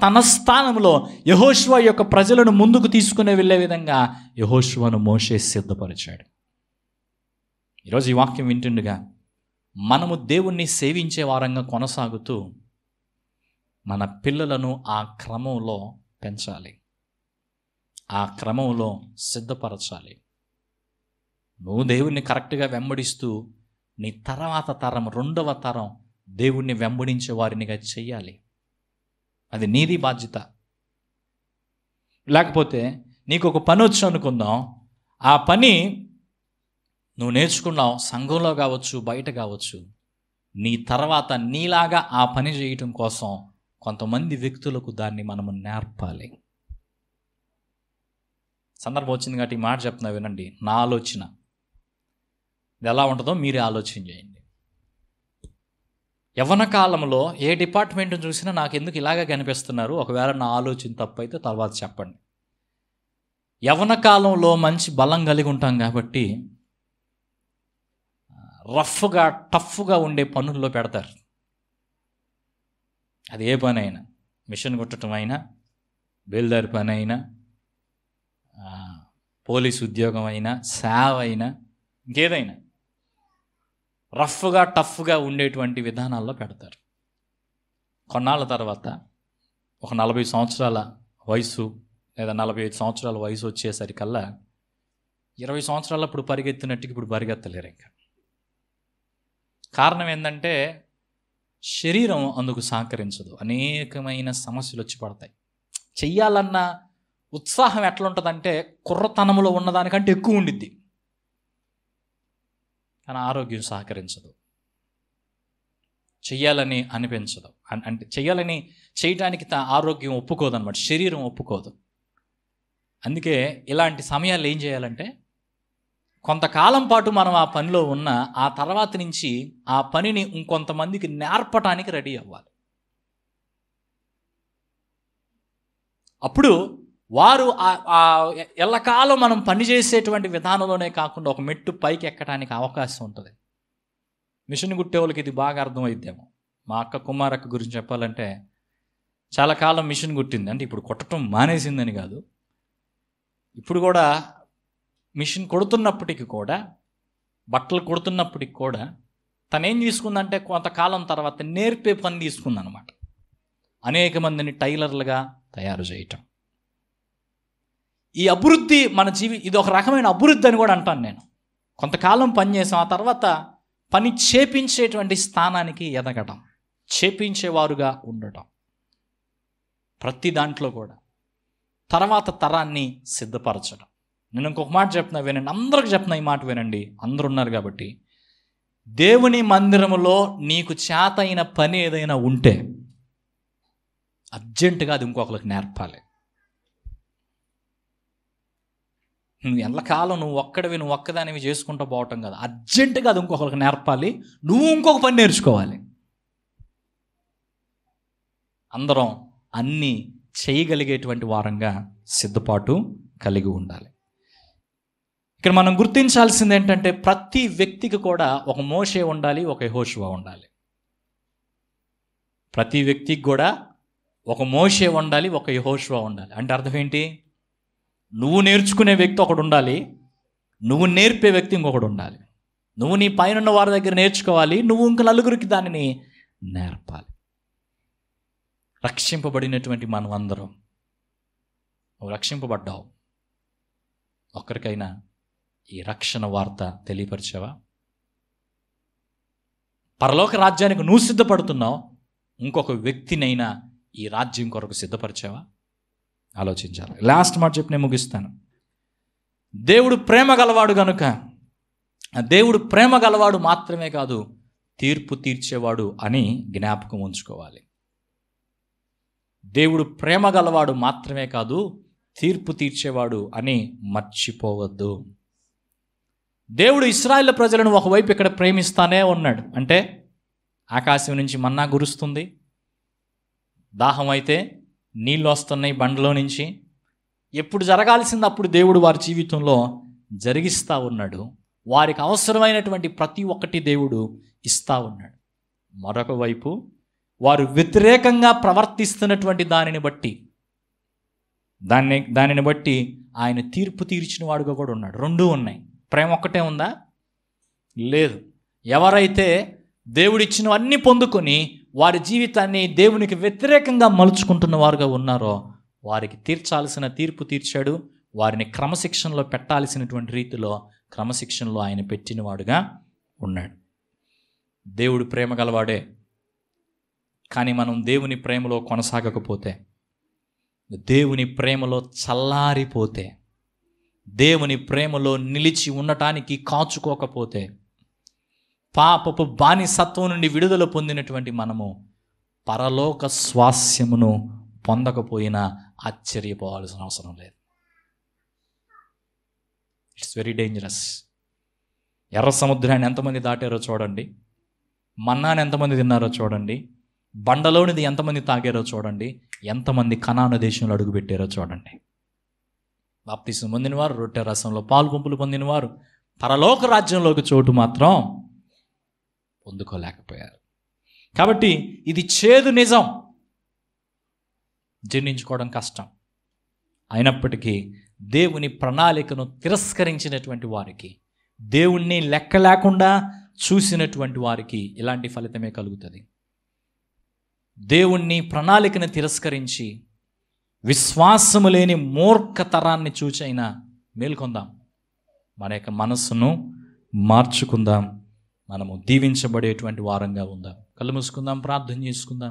తన స్థానంలో యెహోషువ యొక్క ప్రజలను ముందుకు తీసుకుని వెళ్ళే విధంగా యెహోషువను మోషే సిద్ధపరిచాడు. ఈరోజు ఈ వాక్యం వింటుండగా మనము దేవుణ్ణి సేవించే వారంగా కొనసాగుతూ మన పిల్లలను ఆ క్రమంలో పెంచాలి, ఆ క్రమంలో సిద్ధపరచాలి. నువ్వు దేవుణ్ణి కరెక్ట్గా వెంబడిస్తూ నీ తర్వాత తరం, రెండవ తరం దేవుణ్ణి వెంబడించే వారినిగా చెయ్యాలి. అది నీది బాధ్యత. లేకపోతే నీకు ఒక పని వచ్చు అనుకుందాం, ఆ పని నువ్వు నేర్చుకున్నావు, సంఘంలో కావచ్చు బయట కావచ్చు, నీ తర్వాత నీలాగా ఆ పని చేయటం కోసం కొంతమంది వ్యక్తులకు దాన్ని మనము నేర్పాలి. సందర్భం వచ్చింది కాబట్టి ఈ మాట చెప్తున్నా వినండి. నా ఆలోచన ఇది ఎలా ఉంటుందో మీరే ఆలోచన చేయండి. యవ్వన కాలంలో ఏ డిపార్ట్మెంట్ని చూసినా నాకు ఎందుకు ఇలాగే కనిపిస్తున్నారు, ఒకవేళ నా ఆలోచన తప్పు అయితే తర్వాత చెప్పండి. యవ్వన కాలంలో మంచి బలం కలిగి ఉంటాం కాబట్టి రఫ్గా టఫ్గా ఉండే పనుల్లో పెడతారు. అది ఏ పని అయినా, మిషన్ కుట్టడం అయినా, బేల్దారి పని అయినా, పోలీస్ ఉద్యోగం అయినా, సేవ అయినా, ఇంకేదైనా రఫ్గా టఫ్గా ఉండేటువంటి విధానాల్లో పెడతారు. కొన్నాళ్ళ తర్వాత ఒక 40 సంవత్సరాల వయసు లేదా 45 సంవత్సరాల వయసు వచ్చేసరికల్లా 20 సంవత్సరాలు అప్పుడు పరిగెత్తినట్టుగా ఇప్పుడు పరిగెత్తలేరు. ఇంకా కారణం ఏంటంటే శరీరం అందుకు సహకరించదు. అనేకమైన సమస్యలు వచ్చి పడతాయి. చెయ్యాలన్న ఉత్సాహం ఎట్లా ఉంటుందంటే కుర్రతనంలో ఉన్నదానికంటే ఎక్కువ ఉండిద్ది, కానీ ఆరోగ్యం సహకరించదు. చెయ్యాలని అనిపించదు, అంటే చెయ్యాలని చేయటానికి ఆరోగ్యం ఒప్పుకోదు అనమాట, శరీరం ఒప్పుకోదు. అందుకే ఇలాంటి సమయాల్లో ఏం చేయాలంటే కొంతకాలం పాటు మనం ఆ పనిలో ఉన్న ఆ తర్వాత నుంచి ఆ పనిని ఇంకొంతమందికి నేర్పటానికి రెడీ అవ్వాలి. అప్పుడు వారు ఎల్లకాలం మనం పనిచేసేటువంటి విధానంలోనే కాకుండా ఒక మెట్టు పైకి ఎక్కడానికి అవకాశం ఉంటుంది. మిషన్ కుట్టే వాళ్ళకి ఇది బాగా అర్థమైద్దేమో. మా అక్క కుమారక్క గురించి చెప్పాలంటే చాలా కాలం మిషన్ కుట్టింది. అంటే ఇప్పుడు కుట్టడం మానేసిందని కాదు, ఇప్పుడు కూడా మిషన్ కొడుతున్నప్పటికీ కూడా, బట్టలు కొడుతున్నప్పటికి కూడా తనేం తీసుకుందంటే కొంతకాలం తర్వాత నేర్పే పని తీసుకుందనమాట. అనేక మందిని టైలర్లుగా తయారు చేయటం. ఈ అభివృద్ధి మన ఇది ఒక రకమైన అభివృద్ధి అని కూడా అంటాను నేను. కొంతకాలం పనిచేసాం, ఆ తర్వాత పని చేపించేటువంటి స్థానానికి ఎదగడం, చేపించేవారుగా ఉండటం. ప్రతి దాంట్లో కూడా తర్వాత తరాన్ని సిద్ధపరచడం. నేను ఇంకొక మాట చెప్తున్నా వినండి, అందరికి చెప్తున్నా ఈ మాట వినండి, అందరూ ఉన్నారు కాబట్టి. దేవుని మందిరములో నీకు చేతైన పని ఏదైనా ఉంటే అర్జెంటుగా అది ఇంకొకరికి నేర్పాలి. నువ్వు ఎల్లకాలం నువ్వు ఒక్కదానివి చేసుకుంటూ పోవటం కదా, అర్జెంటుగా అది ఇంకొకరికి నేర్పాలి. నువ్వు ఇంకొక పని నేర్చుకోవాలి. అందరం అన్నీ చేయగలిగేటువంటి వారంగా సిద్ధపాటు కలిగి ఉండాలి. ఇక్కడ మనం గుర్తించాల్సింది ఏంటంటే ప్రతి వ్యక్తికి కూడా ఒక మోషే ఉండాలి, ఒక యెహోషువ ఉండాలి. ప్రతి వ్యక్తికి కూడా ఒక మోషే ఉండాలి, ఒక యెహోషువ ఉండాలి. అంటే అర్థం ఏంటి? నువ్వు నేర్చుకునే వ్యక్తి ఒకడు ఉండాలి, నువ్వు నేర్పే వ్యక్తి ఇంకొకడు ఉండాలి. నువ్వు నీ పైన వారి దగ్గర నేర్చుకోవాలి, నువ్వు ఇంక నలుగురికి దానిని నేర్పాలి. రక్షింపబడినటువంటి మనం అందరం, నువ్వు రక్షింపబడ్డావు, ఒక్కరికైనా ఈ రక్షణ వార్త తెలియపరిచావా? పరలోక రాజ్యానికి నువ్వు సిద్ధపడుతున్నావు, ఇంకొక వ్యక్తినైనా ఈ రాజ్యం కొరకు సిద్ధపరిచావా? ఆలోచించాలి. లాస్ట్ మాట చెప్పి నేను ముగిస్తాను. దేవుడు ప్రేమ గలవాడు కనుక, దేవుడు ప్రేమ గలవాడు మాత్రమే కాదు, తీర్పు తీర్చేవాడు అని జ్ఞాపకం ఉంచుకోవాలి. దేవుడు ప్రేమ గలవాడు మాత్రమే కాదు, తీర్పు తీర్చేవాడు అని మర్చిపోవద్దు. దేవుడు ఇశ్రాయేలు ప్రజలను ఒకవైపు ఇక్కడ ప్రేమిస్తానే ఉన్నాడు. అంటే ఆకాశం నుంచి మన్నా కురుస్తుంది, దాహం అయితే నీళ్ళు వస్తున్నాయి బండలో నుంచి. ఎప్పుడు జరగాల్సింది అప్పుడు దేవుడు వారి జీవితంలో జరిగిస్తూ ఉన్నాడు. వారికి అవసరమైనటువంటి ప్రతి ఒక్కటి దేవుడు ఇస్తూ ఉన్నాడు. మరొక వైపు వారు వ్యతిరేకంగా ప్రవర్తిస్తున్నటువంటి దానిని బట్టి ఆయన తీర్పు తీర్చిన వాడుగా కూడా ఉన్నాడు. రెండూ ఉన్నాయి. ప్రేమ ఒక్కటే ఉందా? లేదు. ఎవరైతే దేవుడిచ్చినవన్నీ పొందుకొని వారి జీవితాన్ని దేవునికి వ్యతిరేకంగా మలుచుకుంటున్న వారుగా ఉన్నారో వారికి తీర్చాల్సిన తీర్పు తీర్చాడు. వారిని క్రమశిక్షణలో పెట్టాల్సినటువంటి రీతిలో క్రమశిక్షణలో ఆయన పెట్టినవాడుగా ఉన్నాడు. దేవుడు ప్రేమ గలవాడే, కానీ మనం దేవుని ప్రేమలో కొనసాగకపోతే, దేవుని ప్రేమలో చల్లారిపోతే, దేవుని ప్రేమలో నిలిచి ఉండటానికి కాచుకోకపోతే, పాపపు బానిసత్వం నుండి విడుదల పొందినటువంటి మనము పరలోక స్వాస్యమును పొందకపోయినా ఆశ్చర్యపోవాల్సిన అవసరం లేదు. It's very dangerous. ఎర్ర సముద్రాన్ని ఎంతమంది దాటారో చూడండి, మన్నాని ఎంతమంది తిన్నారో చూడండి, బండలోనిది ఎంతమంది తాగారో చూడండి, ఎంతమంది కనాను దేశంలో అడుగుపెట్టారో చూడండి. బాప్తిసం పొందినవారు, రొట్టె రసంలో పాలు పంపులు పొందినవారు పరలోక రాజ్యంలోకి చోటు మాత్రం పొందుకోలేకపోయారు. కాబట్టి ఇది చేదు నిజం, జీర్ణించుకోవడం కష్టం. అయినప్పటికీ దేవుని ప్రణాళికను తిరస్కరించినటువంటి వారికి, దేవుణ్ణి లెక్క లేకుండా చూసినటువంటి వారికి ఇలాంటి ఫలితమే కలుగుతుంది. దేవుణ్ణి ప్రణాళికను తిరస్కరించి విశ్వాసము లేని మూర్ఖతరాన్ని చూచైనా మేల్కొందాం, మన యొక్క మనస్సును మార్చుకుందాం, మనము దీవించబడేటువంటి వారంగా ఉందాం. కళ్ళు మూసుకుందాం, ప్రార్థన చేసుకుందాం.